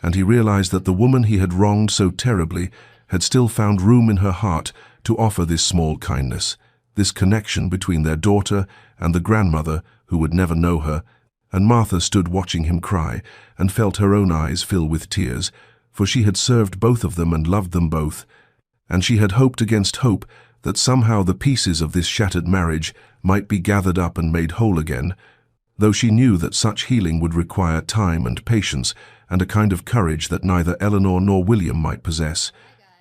and he realized that the woman he had wronged so terribly had still found room in her heart to offer this small kindness, this connection between their daughter and the grandmother who would never know her. And Martha stood watching him cry and felt her own eyes fill with tears, for she had served both of them and loved them both, and she had hoped against hope that somehow the pieces of this shattered marriage might be gathered up and made whole again, though she knew that such healing would require time and patience and a kind of courage that neither Eleanor nor William might possess.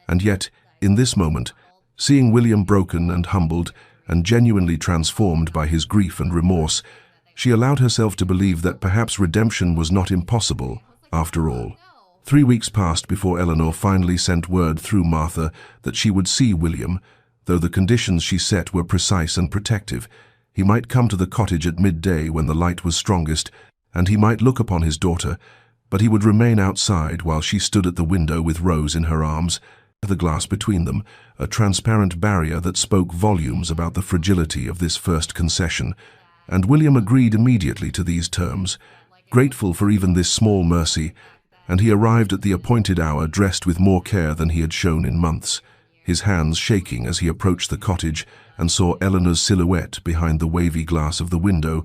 And yet, in this moment, seeing William broken and humbled and genuinely transformed by his grief and remorse, she allowed herself to believe that perhaps redemption was not impossible, after all. 3 weeks passed before Eleanor finally sent word through Martha that she would see William, though the conditions she set were precise and protective. He might come to the cottage at midday when the light was strongest, and he might look upon his daughter, but he would remain outside while she stood at the window with Rose in her arms, the glass between them, a transparent barrier that spoke volumes about the fragility of this first concession. And William agreed immediately to these terms, grateful for even this small mercy, and he arrived at the appointed hour dressed with more care than he had shown in months, his hands shaking as he approached the cottage and saw Eleanor's silhouette behind the wavy glass of the window.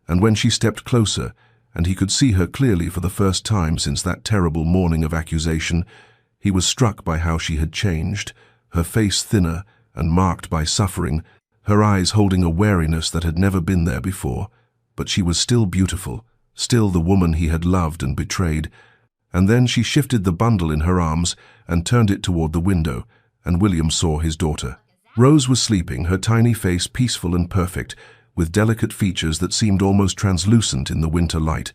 And when she stepped closer, and he could see her clearly for the first time since that terrible morning of accusation, he was struck by how she had changed, her face thinner and marked by suffering, her eyes holding a wariness that had never been there before. But she was still beautiful, still the woman he had loved and betrayed. And then she shifted the bundle in her arms and turned it toward the window, and William saw his daughter. Rose was sleeping, her tiny face peaceful and perfect, with delicate features that seemed almost translucent in the winter light.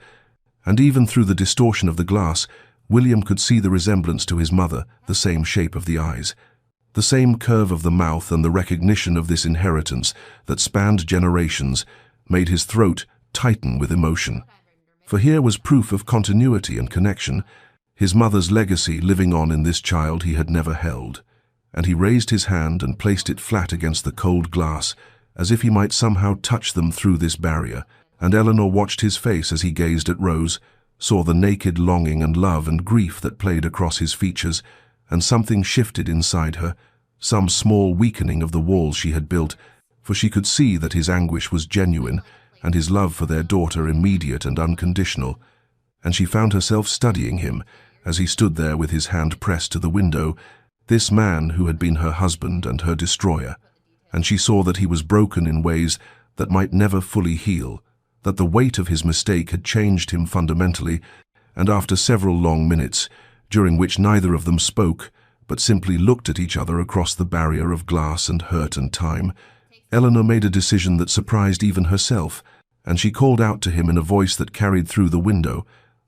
And even through the distortion of the glass, William could see the resemblance to his mother, the same shape of the eyes, the same curve of the mouth, and the recognition of this inheritance that spanned generations made his throat tighten with emotion. For here was proof of continuity and connection, his mother's legacy living on in this child he had never held. And he raised his hand and placed it flat against the cold glass, as if he might somehow touch them through this barrier. And Eleanor watched his face as he gazed at Rose, saw the naked longing and love and grief that played across his features, and something shifted inside her, some small weakening of the walls she had built, for she could see that his anguish was genuine, and his love for their daughter immediate and unconditional. And she found herself studying him, as he stood there with his hand pressed to the window, this man who had been her husband and her destroyer. and she saw that he was broken in ways that might never fully heal, that the weight of his mistake had changed him fundamentally, and after several long minutes, during which neither of them spoke, but simply looked at each other across the barrier of glass and hurt and time, Eleanor made a decision that surprised even herself, and she called out to him in a voice that carried through the window,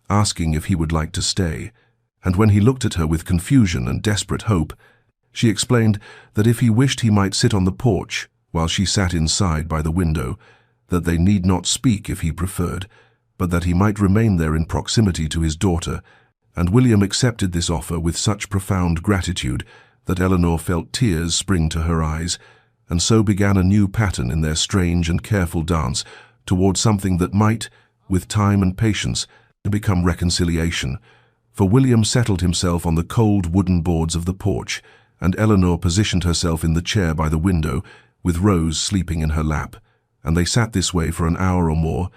asking if he would like to stay. And when he looked at her with confusion and desperate hope, she explained that if he wished he might sit on the porch while she sat inside by the window, that they need not speak if he preferred, but that he might remain there in proximity to his daughter, and William accepted this offer with such profound gratitude that Eleanor felt tears spring to her eyes, and so began a new pattern in their strange and careful dance toward something that might, with time and patience, become reconciliation. For William settled himself on the cold wooden boards of the porch, and Eleanor positioned herself in the chair by the window, with Rose sleeping in her lap, and they sat this way for an hour or more,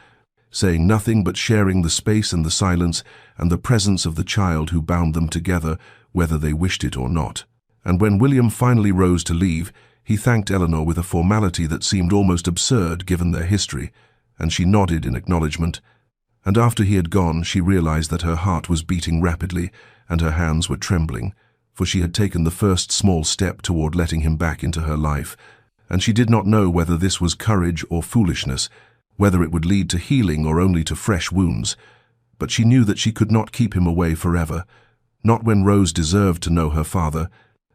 saying nothing but sharing the space and the silence and the presence of the child who bound them together, whether they wished it or not. And when William finally rose to leave, he thanked Eleanor with a formality that seemed almost absurd given their history, and she nodded in acknowledgement. And after he had gone, she realized that her heart was beating rapidly and her hands were trembling, for she had taken the first small step toward letting him back into her life, and she did not know whether this was courage or foolishness, whether it would lead to healing or only to fresh wounds. But she knew that she could not keep him away forever, not when Rose deserved to know her father,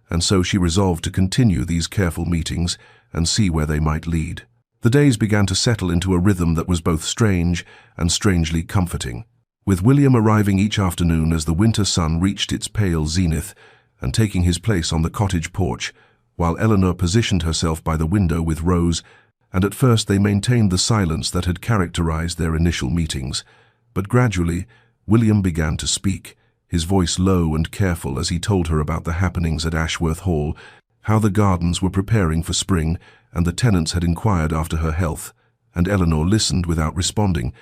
and so she resolved to continue these careful meetings and see where they might lead. The days began to settle into a rhythm that was both strange and strangely comforting, with William arriving each afternoon as the winter sun reached its pale zenith and taking his place on the cottage porch, while Eleanor positioned herself by the window with Rose, and at first they maintained the silence that had characterized their initial meetings. But gradually, William began to speak, his voice low and careful as he told her about the happenings at Ashworth Hall, how the gardens were preparing for spring, and the tenants had inquired after her health, and Eleanor listened without responding,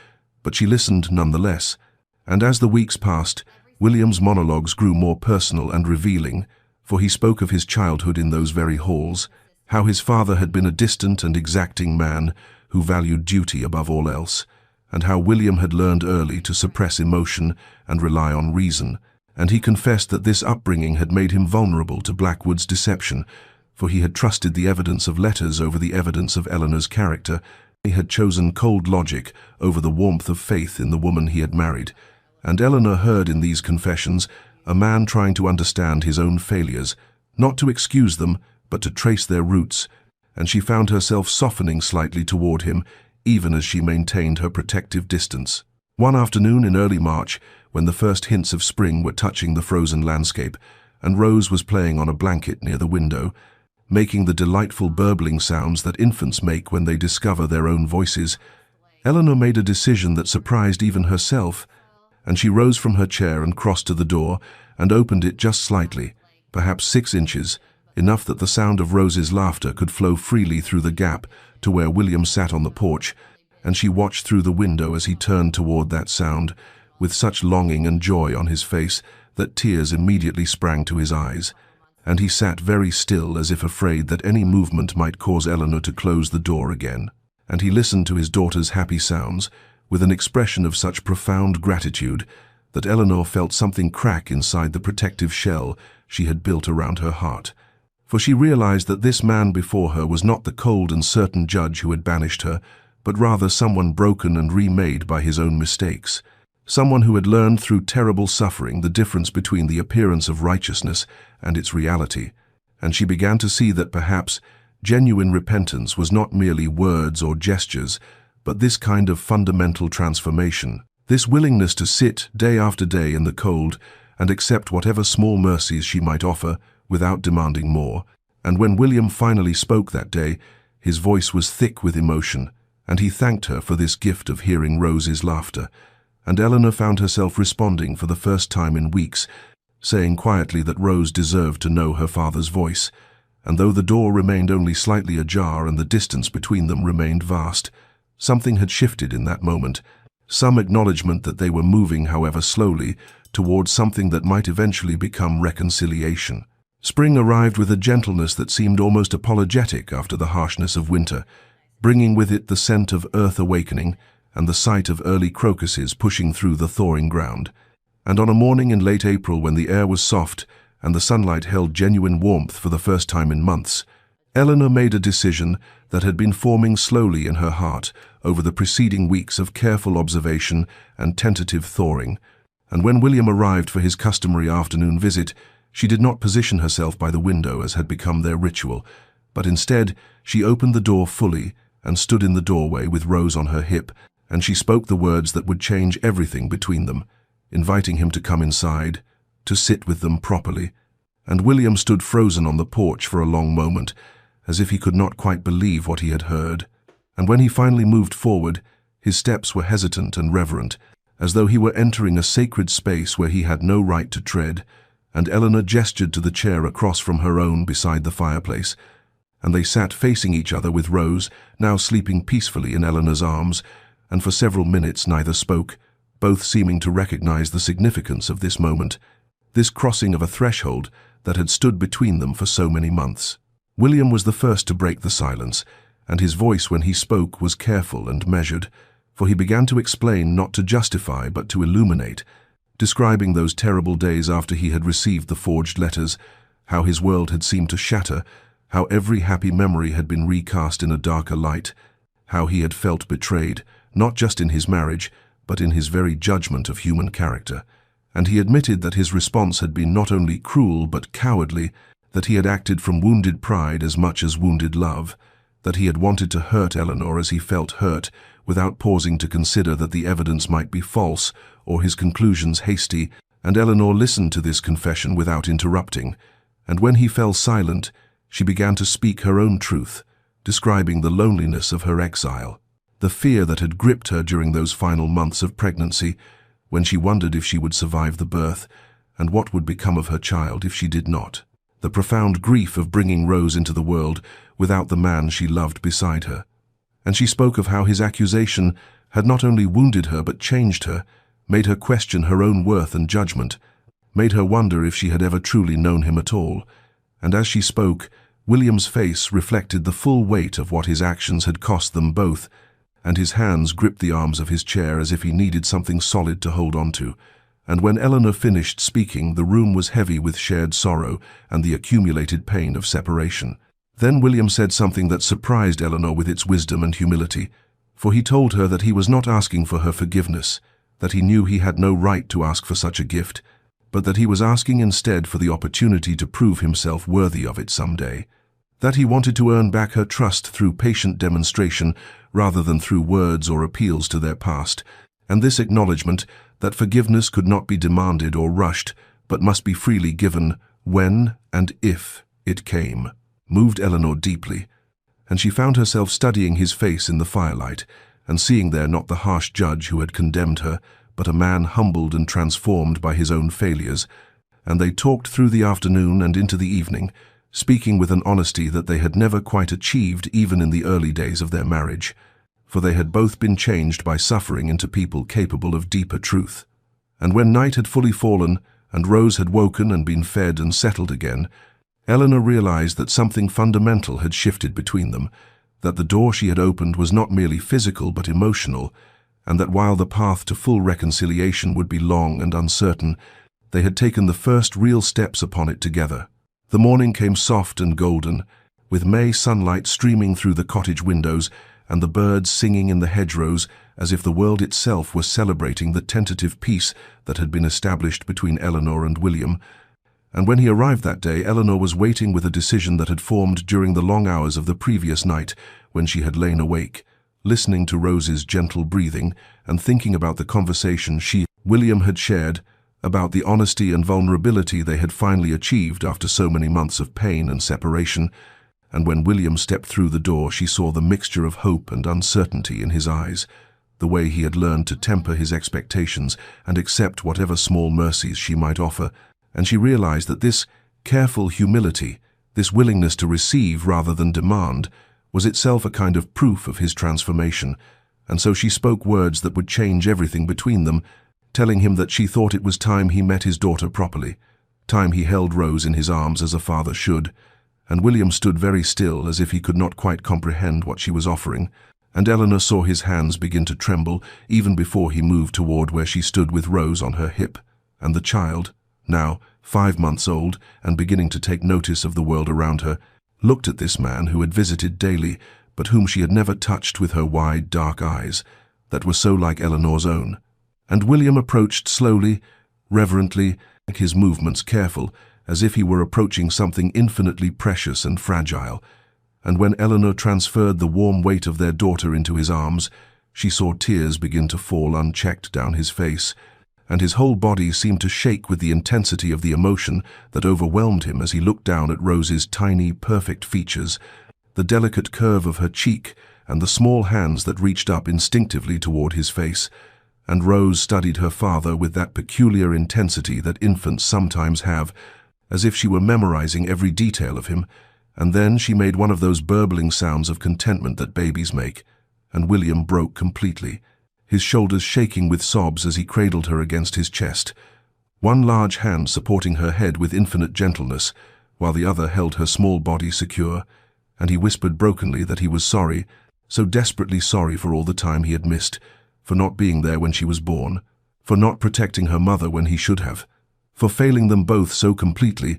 but she listened nonetheless. And as the weeks passed, William's monologues grew more personal and revealing, for he spoke of his childhood in those very halls, how his father had been a distant and exacting man who valued duty above all else, and how William had learned early to suppress emotion and rely on reason, and he confessed that this upbringing had made him vulnerable to Blackwood's deception, for he had trusted the evidence of letters over the evidence of Eleanor's character. He had chosen cold logic over the warmth of faith in the woman he had married, and Eleanor heard in these confessions a man trying to understand his own failures, not to excuse them, but to trace their roots, and she found herself softening slightly toward him, even as she maintained her protective distance. One afternoon in early March, when the first hints of spring were touching the frozen landscape, and Rose was playing on a blanket near the window, making the delightful burbling sounds that infants make when they discover their own voices, Eleanor made a decision that surprised even herself, and she rose from her chair and crossed to the door and opened it just slightly, perhaps 6 inches, enough that the sound of Rose's laughter could flow freely through the gap to where William sat on the porch, and she watched through the window as he turned toward that sound, with such longing and joy on his face that tears immediately sprang to his eyes, and he sat very still as if afraid that any movement might cause Eleanor to close the door again. And he listened to his daughter's happy sounds with an expression of such profound gratitude that Eleanor felt something crack inside the protective shell she had built around her heart. For she realized that this man before her was not the cold and certain judge who had banished her, but rather someone broken and remade by his own mistakes, someone who had learned through terrible suffering the difference between the appearance of righteousness and its reality, and she began to see that perhaps genuine repentance was not merely words or gestures, but this kind of fundamental transformation, this willingness to sit day after day in the cold and accept whatever small mercies she might offer without demanding more. And when William finally spoke that day, his voice was thick with emotion, and he thanked her for this gift of hearing Rose's laughter, and Eleanor found herself responding for the first time in weeks, saying quietly that Rose deserved to know her father's voice, and though the door remained only slightly ajar and the distance between them remained vast, something had shifted in that moment, some acknowledgement that they were moving, however slowly, towards something that might eventually become reconciliation. Spring arrived with a gentleness that seemed almost apologetic after the harshness of winter, bringing with it the scent of earth awakening and the sight of early crocuses pushing through the thawing ground. And on a morning in late April, when the air was soft and the sunlight held genuine warmth for the first time in months, Eleanor made a decision that had been forming slowly in her heart over the preceding weeks of careful observation and tentative thawing. And when William arrived for his customary afternoon visit, she did not position herself by the window as had become their ritual, but instead she opened the door fully and stood in the doorway with Rose on her hip, and she spoke the words that would change everything between them, inviting him to come inside, to sit with them properly. And William stood frozen on the porch for a long moment, as if he could not quite believe what he had heard. And when he finally moved forward, his steps were hesitant and reverent, as though he were entering a sacred space where he had no right to tread. And Eleanor gestured to the chair across from her own beside the fireplace, and they sat facing each other with Rose, now sleeping peacefully in Eleanor's arms, and for several minutes neither spoke, both seeming to recognize the significance of this moment, this crossing of a threshold that had stood between them for so many months. William was the first to break the silence, and his voice when he spoke was careful and measured, for he began to explain, not to justify but to illuminate, describing those terrible days after he had received the forged letters, how his world had seemed to shatter, how every happy memory had been recast in a darker light, how he had felt betrayed, not just in his marriage, but in his very judgment of human character. And he admitted that his response had been not only cruel but cowardly, that he had acted from wounded pride as much as wounded love, that he had wanted to hurt Eleanor as he felt hurt, without pausing to consider that the evidence might be false or his conclusions hasty, and Eleanor listened to this confession without interrupting. And when he fell silent, she began to speak her own truth, describing the loneliness of her exile, the fear that had gripped her during those final months of pregnancy, when she wondered if she would survive the birth, and what would become of her child if she did not, the profound grief of bringing Rose into the world without the man she loved beside her. And she spoke of how his accusation had not only wounded her but changed her, made her question her own worth and judgment, made her wonder if she had ever truly known him at all. And as she spoke, William's face reflected the full weight of what his actions had cost them both, and his hands gripped the arms of his chair as if he needed something solid to hold on to. And when Eleanor finished speaking, the room was heavy with shared sorrow and the accumulated pain of separation. Then William said something that surprised Eleanor with its wisdom and humility, for he told her that he was not asking for her forgiveness, that he knew he had no right to ask for such a gift, but that he was asking instead for the opportunity to prove himself worthy of it someday, that he wanted to earn back her trust through patient demonstration rather than through words or appeals to their past, and this acknowledgement that forgiveness could not be demanded or rushed, but must be freely given when and if it came, moved Eleanor deeply, and she found herself studying his face in the firelight, and seeing there not the harsh judge who had condemned her, but a man humbled and transformed by his own failures. And they talked through the afternoon and into the evening, speaking with an honesty that they had never quite achieved even in the early days of their marriage, for they had both been changed by suffering into people capable of deeper truth. And when night had fully fallen, and Rose had woken and been fed and settled again, Eleanor realized that something fundamental had shifted between them, that the door she had opened was not merely physical but emotional, and that while the path to full reconciliation would be long and uncertain, they had taken the first real steps upon it together. The morning came soft and golden, with May sunlight streaming through the cottage windows and the birds singing in the hedgerows as if the world itself was celebrating the tentative peace that had been established between Eleanor and William. And when he arrived that day, Eleanor was waiting with a decision that had formed during the long hours of the previous night when she had lain awake, listening to Rose's gentle breathing and thinking about the conversation William had shared, about the honesty and vulnerability they had finally achieved after so many months of pain and separation. And when William stepped through the door, she saw the mixture of hope and uncertainty in his eyes, the way he had learned to temper his expectations and accept whatever small mercies she might offer. And she realized that this careful humility, this willingness to receive rather than demand, was itself a kind of proof of his transformation. And so she spoke words that would change everything between them, telling him that she thought it was time he met his daughter properly, Time he held Rose in his arms as a father should, and William stood very still as if he could not quite comprehend what she was offering, and Eleanor saw his hands begin to tremble even before he moved toward where she stood with Rose on her hip, and the child, now 5 months old and beginning to take notice of the world around her, looked at this man who had visited daily but whom she had never touched with her wide, dark eyes that were so like Eleanor's own. And William approached slowly, reverently, his movements careful, as if he were approaching something infinitely precious and fragile. And when Eleanor transferred the warm weight of their daughter into his arms, she saw tears begin to fall unchecked down his face, and his whole body seemed to shake with the intensity of the emotion that overwhelmed him as he looked down at Rose's tiny, perfect features, the delicate curve of her cheek, and the small hands that reached up instinctively toward his face. And Rose studied her father with that peculiar intensity that infants sometimes have, as if she were memorizing every detail of him, and then she made one of those burbling sounds of contentment that babies make, and William broke completely, his shoulders shaking with sobs as he cradled her against his chest, one large hand supporting her head with infinite gentleness, while the other held her small body secure, and he whispered brokenly that he was sorry, so desperately sorry for all the time he had missed, for not being there when she was born, for not protecting her mother when he should have, for failing them both so completely.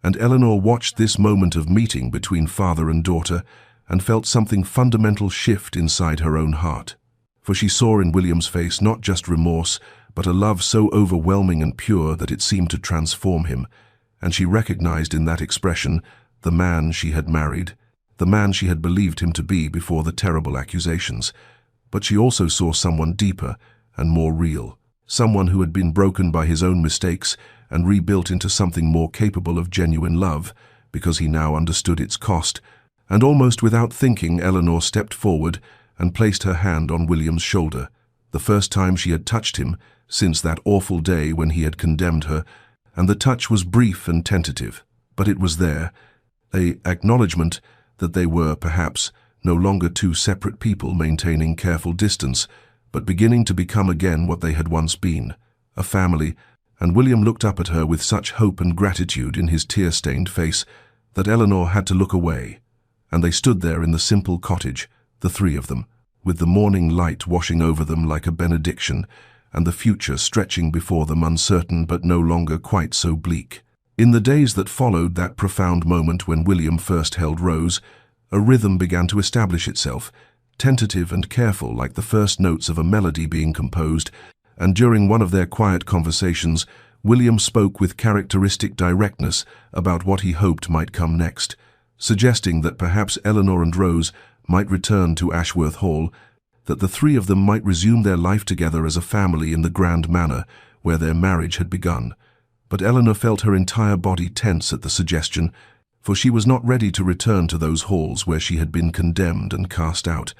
And Eleanor watched this moment of meeting between father and daughter and felt something fundamental shift inside her own heart. For she saw in William's face not just remorse, but a love so overwhelming and pure that it seemed to transform him, and she recognized in that expression the man she had married, the man she had believed him to be before the terrible accusations. But she also saw someone deeper and more real, someone who had been broken by his own mistakes and rebuilt into something more capable of genuine love, because he now understood its cost. And almost without thinking, Eleanor stepped forward and placed her hand on William's shoulder, the first time she had touched him since that awful day when he had condemned her, and the touch was brief and tentative, but it was there, an acknowledgement that they were, perhaps, no longer two separate people maintaining careful distance, but beginning to become again what they had once been, a family. And William looked up at her with such hope and gratitude in his tear-stained face that Eleanor had to look away, and they stood there in the simple cottage, the three of them, with the morning light washing over them like a benediction, and the future stretching before them uncertain but no longer quite so bleak. In the days that followed that profound moment when William first held Rose, a rhythm began to establish itself, tentative and careful like the first notes of a melody being composed, and during one of their quiet conversations, William spoke with characteristic directness about what he hoped might come next, suggesting that perhaps Eleanor and Rose might return to Ashworth Hall, that the three of them might resume their life together as a family in the grand manor where their marriage had begun. But Eleanor felt her entire body tense at the suggestion, for she was not ready to return to those halls where she had been condemned and cast out,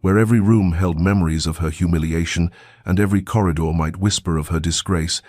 where every room held memories of her humiliation and every corridor might whisper of her disgrace,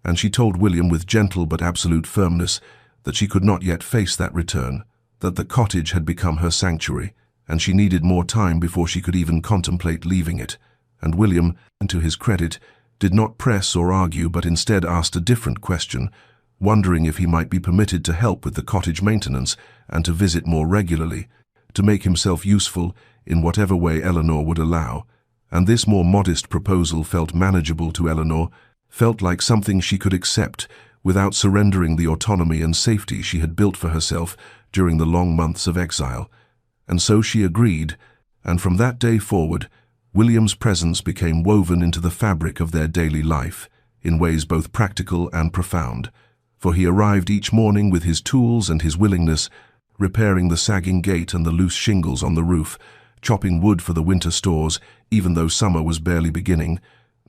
and she told William with gentle but absolute firmness that she could not yet face that return, that the cottage had become her sanctuary, and she needed more time before she could even contemplate leaving it. And William, to his credit, did not press or argue but instead asked a different question, wondering if he might be permitted to help with the cottage maintenance and to visit more regularly, to make himself useful in whatever way Eleanor would allow. And this more modest proposal felt manageable to Eleanor, felt like something she could accept without surrendering the autonomy and safety she had built for herself during the long months of exile. And so she agreed, and from that day forward, William's presence became woven into the fabric of their daily life, in ways both practical and profound. For he arrived each morning with his tools and his willingness, repairing the sagging gate and the loose shingles on the roof, chopping wood for the winter stores, even though summer was barely beginning,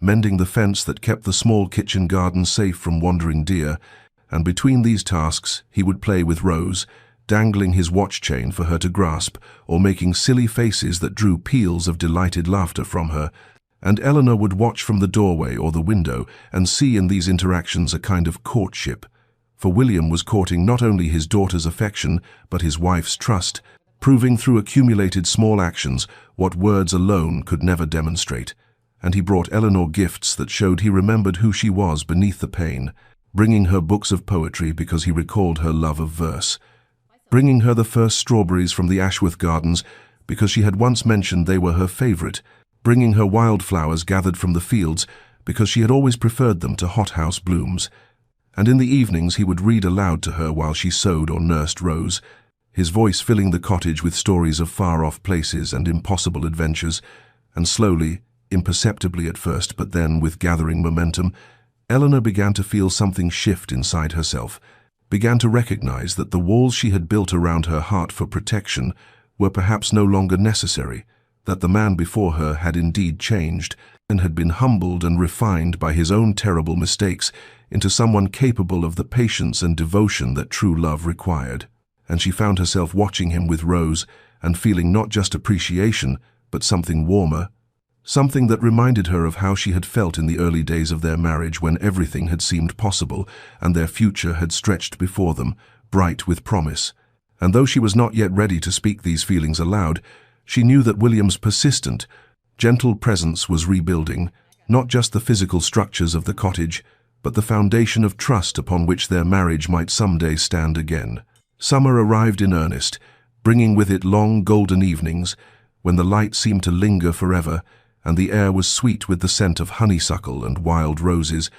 mending the fence that kept the small kitchen garden safe from wandering deer, and between these tasks he would play with Rose, dangling his watch chain for her to grasp, or making silly faces that drew peals of delighted laughter from her, and Eleanor would watch from the doorway or the window and see in these interactions a kind of courtship. For William was courting not only his daughter's affection, but his wife's trust, proving through accumulated small actions what words alone could never demonstrate. And he brought Eleanor gifts that showed he remembered who she was beneath the pain, bringing her books of poetry because he recalled her love of verse, bringing her the first strawberries from the Ashworth Gardens because she had once mentioned they were her favorite, bringing her wildflowers gathered from the fields because she had always preferred them to hothouse blooms. And in the evenings he would read aloud to her while she sewed or nursed Rose, his voice filling the cottage with stories of far-off places and impossible adventures. And slowly, imperceptibly at first, but then with gathering momentum, Eleanor began to feel something shift inside herself, began to recognize that the walls she had built around her heart for protection were perhaps no longer necessary, that the man before her had indeed changed and had been humbled and refined by his own terrible mistakes into someone capable of the patience and devotion that true love required. And she found herself watching him with Rose and feeling not just appreciation, but something warmer, something that reminded her of how she had felt in the early days of their marriage when everything had seemed possible and their future had stretched before them, bright with promise. And though she was not yet ready to speak these feelings aloud, she knew that William's persistent, gentle presence was rebuilding, not just the physical structures of the cottage, but the foundation of trust upon which their marriage might someday stand again. Summer arrived in earnest, bringing with it long golden evenings, when the light seemed to linger forever, and the air was sweet with the scent of honeysuckle and wild roses.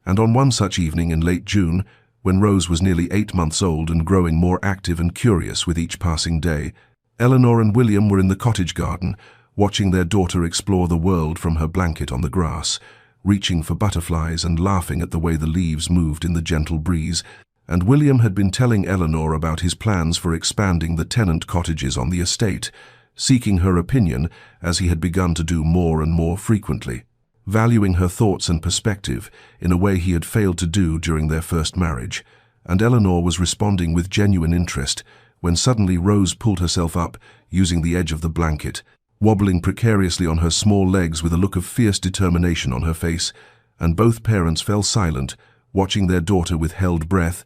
And on one such evening in late June, when Rose was nearly 8 months old and growing more active and curious with each passing day, Eleanor and William were in the cottage garden, watching their daughter explore the world from her blanket on the grass, reaching for butterflies and laughing at the way the leaves moved in the gentle breeze. And William had been telling Eleanor about his plans for expanding the tenant cottages on the estate, seeking her opinion as he had begun to do more and more frequently, valuing her thoughts and perspective in a way he had failed to do during their first marriage. And Eleanor was responding with genuine interest when suddenly Rose pulled herself up, using the edge of the blanket, wobbling precariously on her small legs with a look of fierce determination on her face, and both parents fell silent, watching their daughter with held breath.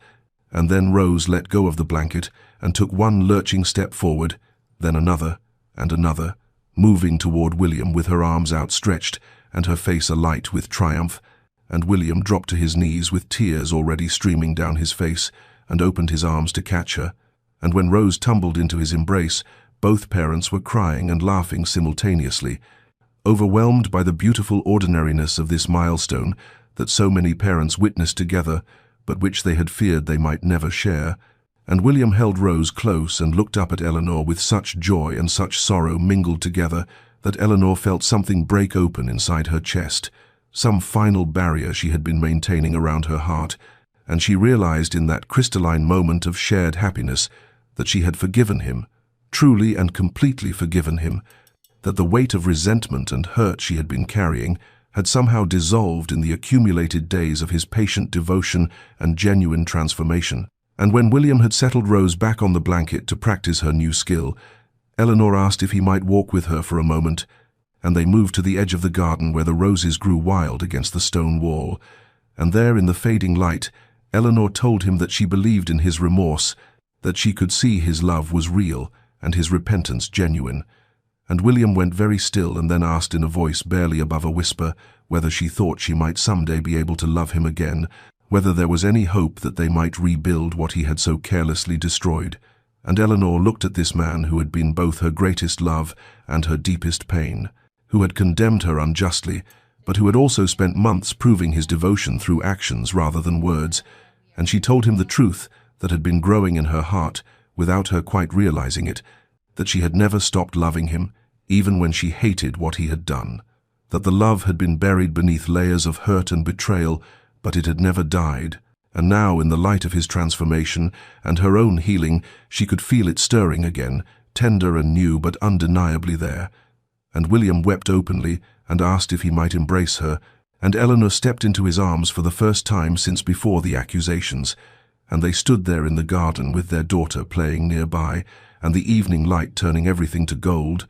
And then Rose let go of the blanket and took one lurching step forward, then another and another, moving toward William with her arms outstretched and her face alight with triumph. And William dropped to his knees with tears already streaming down his face and opened his arms to catch her. And when Rose tumbled into his embrace, both parents were crying and laughing simultaneously, overwhelmed by the beautiful ordinariness of this milestone that so many parents witnessed together, but which they had feared they might never share. And William held Rose close and looked up at Eleanor with such joy and such sorrow mingled together that Eleanor felt something break open inside her chest, some final barrier she had been maintaining around her heart, and she realized in that crystalline moment of shared happiness that she had forgiven him, truly and completely forgiven him, that the weight of resentment and hurt she had been carrying had somehow dissolved in the accumulated days of his patient devotion and genuine transformation. And when William had settled Rose back on the blanket to practice her new skill, Eleanor asked if he might walk with her for a moment, and they moved to the edge of the garden where the roses grew wild against the stone wall. And there in the fading light, Eleanor told him that she believed in his remorse, that she could see his love was real and his repentance genuine. And William went very still and then asked in a voice barely above a whisper whether she thought she might someday be able to love him again, whether there was any hope that they might rebuild what he had so carelessly destroyed. And Eleanor looked at this man who had been both her greatest love and her deepest pain, who had condemned her unjustly, but who had also spent months proving his devotion through actions rather than words. And she told him the truth that had been growing in her heart without her quite realizing it, that she had never stopped loving him, even when she hated what he had done, that the love had been buried beneath layers of hurt and betrayal, but it had never died. And now, in the light of his transformation and her own healing, she could feel it stirring again, tender and new but undeniably there. And William wept openly and asked if he might embrace her, and Eleanor stepped into his arms for the first time since before the accusations, and they stood there in the garden with their daughter playing nearby, and the evening light turning everything to gold,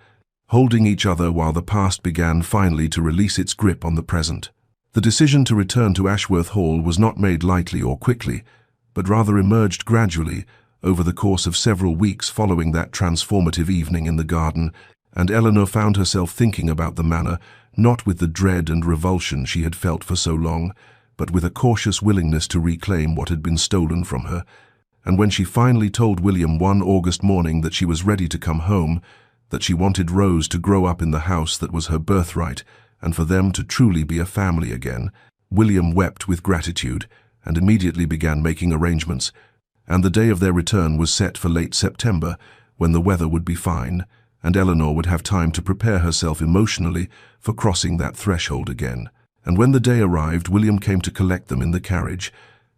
holding each other while the past began finally to release its grip on the present. The decision to return to Ashworth Hall was not made lightly or quickly, but rather emerged gradually over the course of several weeks following that transformative evening in the garden, and Eleanor found herself thinking about the manor, not with the dread and revulsion she had felt for so long, but with a cautious willingness to reclaim what had been stolen from her. And when she finally told William one August morning that she was ready to come home, that she wanted Rose to grow up in the house that was her birthright, and for them to truly be a family again, William wept with gratitude and immediately began making arrangements, and the day of their return was set for late September, when the weather would be fine, and Eleanor would have time to prepare herself emotionally for crossing that threshold again. And when the day arrived, William came to collect them in the carriage,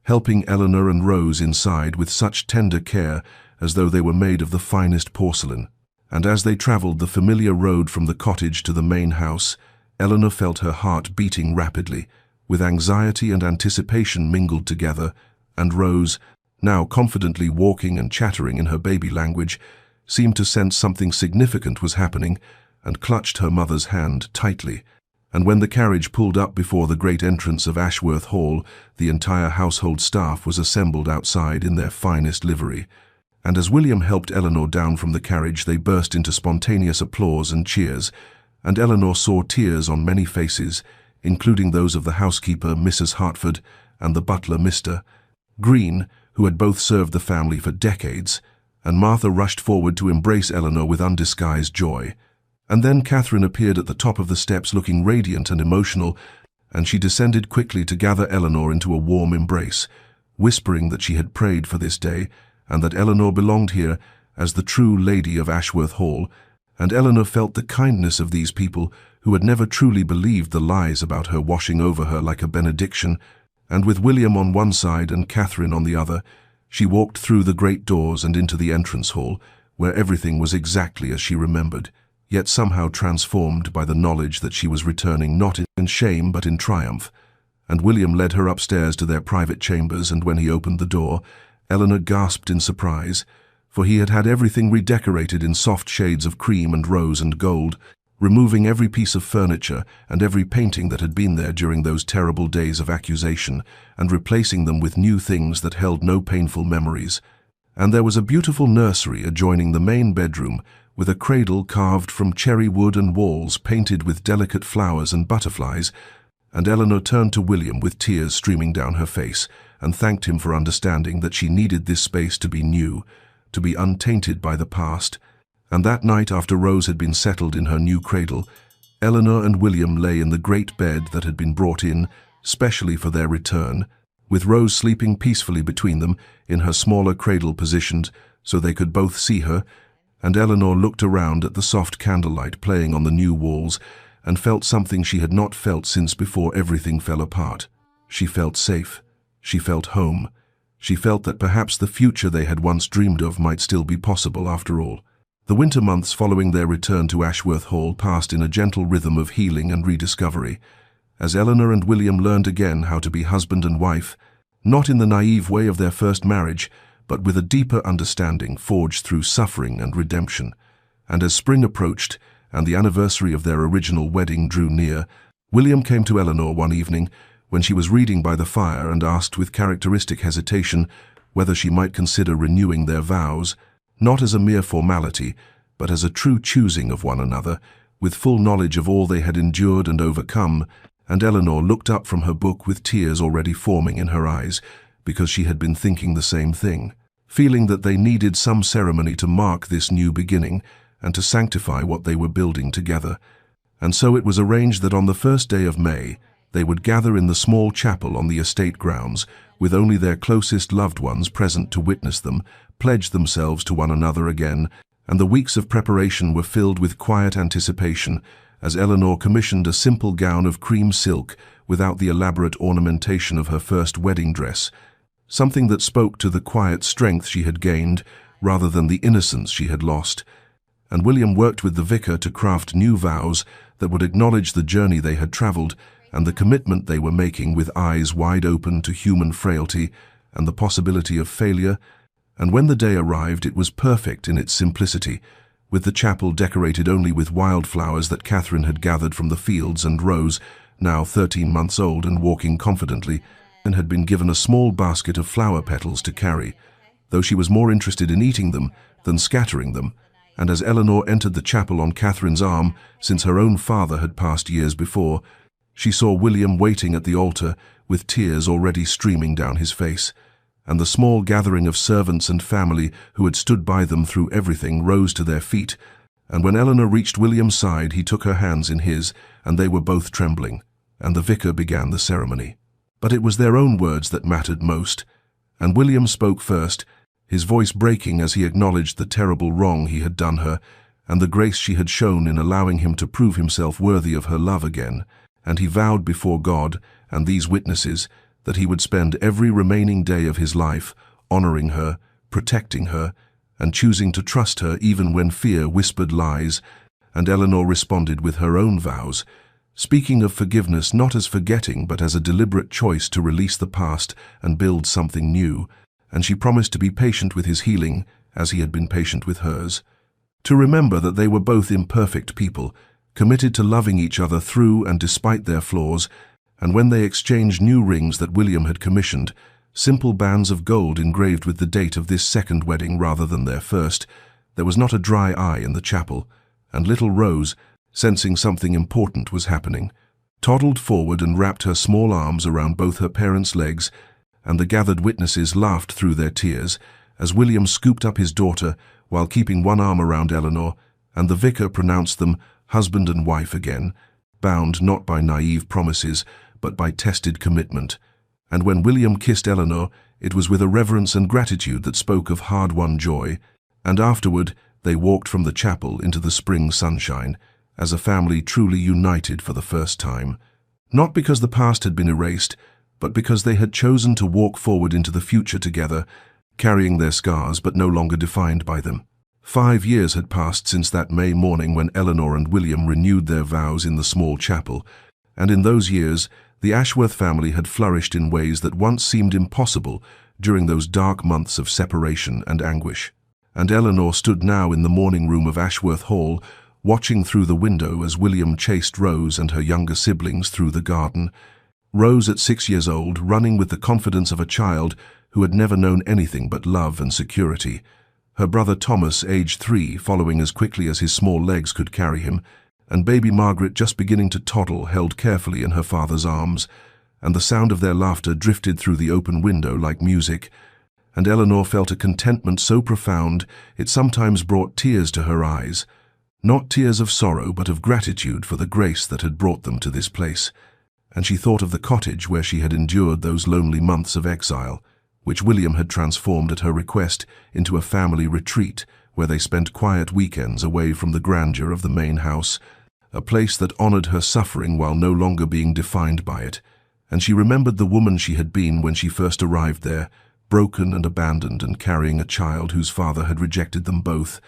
helping Eleanor and Rose inside with such tender care as though they were made of the finest porcelain. And as they travelled the familiar road from the cottage to the main house, Eleanor felt her heart beating rapidly, with anxiety and anticipation mingled together, and Rose, now confidently walking and chattering in her baby language, seemed to sense something significant was happening and clutched her mother's hand tightly. And when the carriage pulled up before the great entrance of Ashworth Hall, the entire household staff was assembled outside in their finest livery. And as William helped Eleanor down from the carriage, they burst into spontaneous applause and cheers, and Eleanor saw tears on many faces, including those of the housekeeper, Mrs. Hartford, and the butler, Mr. Green, who had both served the family for decades, and Martha rushed forward to embrace Eleanor with undisguised joy. And then Catherine appeared at the top of the steps looking radiant and emotional, and she descended quickly to gather Eleanor into a warm embrace, whispering that she had prayed for this day, and that Eleanor belonged here as the true lady of Ashworth Hall, and Eleanor felt the kindness of these people who had never truly believed the lies about her washing over her like a benediction, and with William on one side and Catherine on the other, she walked through the great doors and into the entrance hall, where everything was exactly as she remembered, yet somehow transformed by the knowledge that she was returning not in shame but in triumph. And William led her upstairs to their private chambers, and when he opened the door, Eleanor gasped in surprise, for he had had everything redecorated in soft shades of cream and rose and gold, removing every piece of furniture and every painting that had been there during those terrible days of accusation, and replacing them with new things that held no painful memories. And there was a beautiful nursery adjoining the main bedroom, with a cradle carved from cherry wood and walls painted with delicate flowers and butterflies, and Eleanor turned to William with tears streaming down her face, and thanked him for understanding that she needed this space to be new, to be untainted by the past. And that night, after Rose had been settled in her new cradle, Eleanor and William lay in the great bed that had been brought in specially for their return, with Rose sleeping peacefully between them in her smaller cradle positioned so they could both see her, and Eleanor looked around at the soft candlelight playing on the new walls and felt something she had not felt since before everything fell apart. She felt safe. She felt home. She felt that perhaps the future they had once dreamed of might still be possible after all. The winter months following their return to Ashworth Hall passed in a gentle rhythm of healing and rediscovery, as Eleanor and William learned again how to be husband and wife, not in the naive way of their first marriage, but with a deeper understanding forged through suffering and redemption. And as spring approached, and the anniversary of their original wedding drew near, William came to Eleanor one evening when she was reading by the fire and asked with characteristic hesitation whether she might consider renewing their vows, not as a mere formality, but as a true choosing of one another, with full knowledge of all they had endured and overcome. And Eleanor looked up from her book with tears already forming in her eyes, because she had been thinking the same thing, feeling that they needed some ceremony to mark this new beginning and to sanctify what they were building together. And so it was arranged that on the first day of May, they would gather in the small chapel on the estate grounds, with only their closest loved ones present to witness them, pledge themselves to one another again, and the weeks of preparation were filled with quiet anticipation, as Eleanor commissioned a simple gown of cream silk without the elaborate ornamentation of her first wedding dress, something that spoke to the quiet strength she had gained rather than the innocence she had lost. And William worked with the vicar to craft new vows that would acknowledge the journey they had traveled and the commitment they were making, with eyes wide open to human frailty and the possibility of failure. And when the day arrived, it was perfect in its simplicity, with the chapel decorated only with wildflowers that Catherine had gathered from the fields, and Rose, now 13 months old and walking confidently, and had been given a small basket of flower petals to carry, though she was more interested in eating them than scattering them. And as Eleanor entered the chapel on Catherine's arm, since her own father had passed years before, she saw William waiting at the altar with tears already streaming down his face, and the small gathering of servants and family who had stood by them through everything rose to their feet, and when Eleanor reached William's side, he took her hands in his, and they were both trembling, and the vicar began the ceremony. But it was their own words that mattered most, and William spoke first, his voice breaking as he acknowledged the terrible wrong he had done her, and the grace she had shown in allowing him to prove himself worthy of her love again, and he vowed before God and these witnesses that he would spend every remaining day of his life honoring her, protecting her, and choosing to trust her even when fear whispered lies, and Eleanor responded with her own vows, speaking of forgiveness not as forgetting but as a deliberate choice to release the past and build something new, and she promised to be patient with his healing as he had been patient with hers, to remember that they were both imperfect people, committed to loving each other through and despite their flaws, and when they exchanged new rings that William had commissioned, simple bands of gold engraved with the date of this second wedding rather than their first, there was not a dry eye in the chapel, and little Rose, sensing something important was happening, toddled forward and wrapped her small arms around both her parents' legs, and the gathered witnesses laughed through their tears as William scooped up his daughter while keeping one arm around Eleanor, and the vicar pronounced them husband and wife again, bound not by naive promises, but by tested commitment. And when William kissed Eleanor, it was with a reverence and gratitude that spoke of hard-won joy, and afterward they walked from the chapel into the spring sunshine, as a family truly united for the first time, not because the past had been erased, but because they had chosen to walk forward into the future together, carrying their scars but no longer defined by them. 5 years had passed since that May morning when Eleanor and William renewed their vows in the small chapel, and in those years the Ashworth family had flourished in ways that once seemed impossible during those dark months of separation and anguish. And Eleanor stood now in the morning room of Ashworth Hall, watching through the window as William chased Rose and her younger siblings through the garden. Rose, at 6 years old, running with the confidence of a child who had never known anything but love and security. Her brother Thomas, aged 3, following as quickly as his small legs could carry him, and baby Margaret just beginning to toddle, held carefully in her father's arms, and the sound of their laughter drifted through the open window like music, and Eleanor felt a contentment so profound it sometimes brought tears to her eyes, not tears of sorrow but of gratitude for the grace that had brought them to this place, and she thought of the cottage where she had endured those lonely months of exile, which William had transformed at her request into a family retreat where they spent quiet weekends away from the grandeur of the main house, a place that honored her suffering while no longer being defined by it, and she remembered the woman she had been when she first arrived there, broken and abandoned and carrying a child whose father had rejected them both,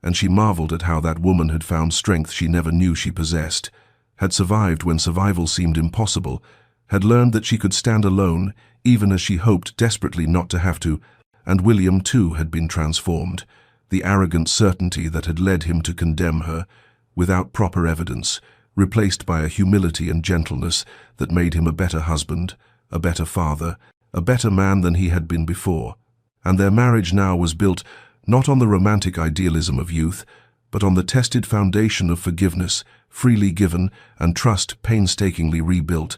and she marveled at how that woman had found strength she never knew she possessed, had survived when survival seemed impossible, had learned that she could stand alone even as she hoped desperately not to have to, and William too had been transformed, the arrogant certainty that had led him to condemn her, without proper evidence, replaced by a humility and gentleness that made him a better husband, a better father, a better man than he had been before. And their marriage now was built not on the romantic idealism of youth, but on the tested foundation of forgiveness, freely given, and trust painstakingly rebuilt,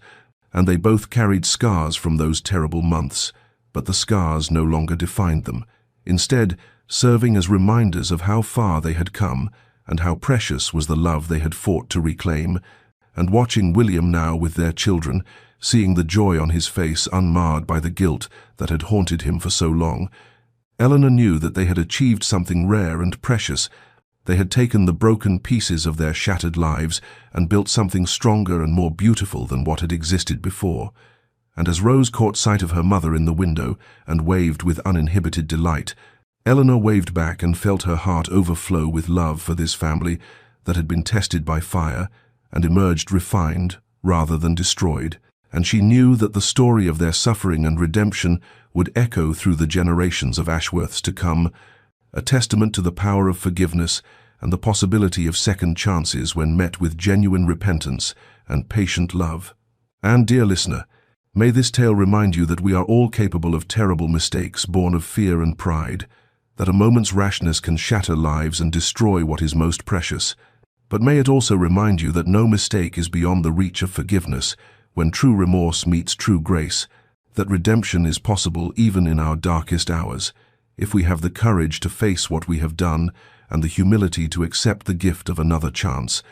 and they both carried scars from those terrible months, but the scars no longer defined them, instead serving as reminders of how far they had come, and how precious was the love they had fought to reclaim, and watching William now with their children, seeing the joy on his face unmarred by the guilt that had haunted him for so long, Eleanor knew that they had achieved something rare and precious. They had taken the broken pieces of their shattered lives and built something stronger and more beautiful than what had existed before. And as Rose caught sight of her mother in the window and waved with uninhibited delight, Eleanor waved back and felt her heart overflow with love for this family that had been tested by fire and emerged refined rather than destroyed, and she knew that the story of their suffering and redemption would echo through the generations of Ashworths to come, a testament to the power of forgiveness and the possibility of second chances when met with genuine repentance and patient love. And, dear listener, may this tale remind you that we are all capable of terrible mistakes born of fear and pride, that a moment's rashness can shatter lives and destroy what is most precious. But may it also remind you that no mistake is beyond the reach of forgiveness when true remorse meets true grace, that redemption is possible even in our darkest hours, if we have the courage to face what we have done and the humility to accept the gift of another chance.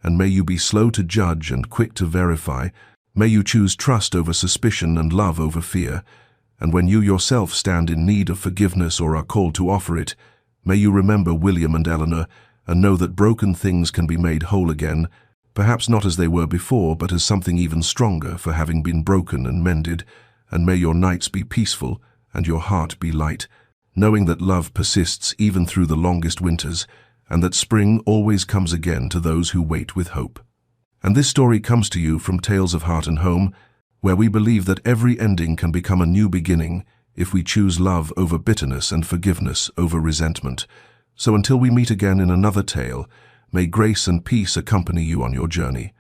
And may you be slow to judge and quick to verify. May you choose trust over suspicion and love over fear. And when you yourself stand in need of forgiveness or are called to offer it, may you remember William and Eleanor and know that broken things can be made whole again, perhaps not as they were before, but as something even stronger for having been broken and mended. And may your nights be peaceful and your heart be light, knowing that love persists even through the longest winters, and that spring always comes again to those who wait with hope. And this story comes to you from Tales of Heart and Home, where we believe that every ending can become a new beginning if we choose love over bitterness and forgiveness over resentment. So until we meet again in another tale, may grace and peace accompany you on your journey.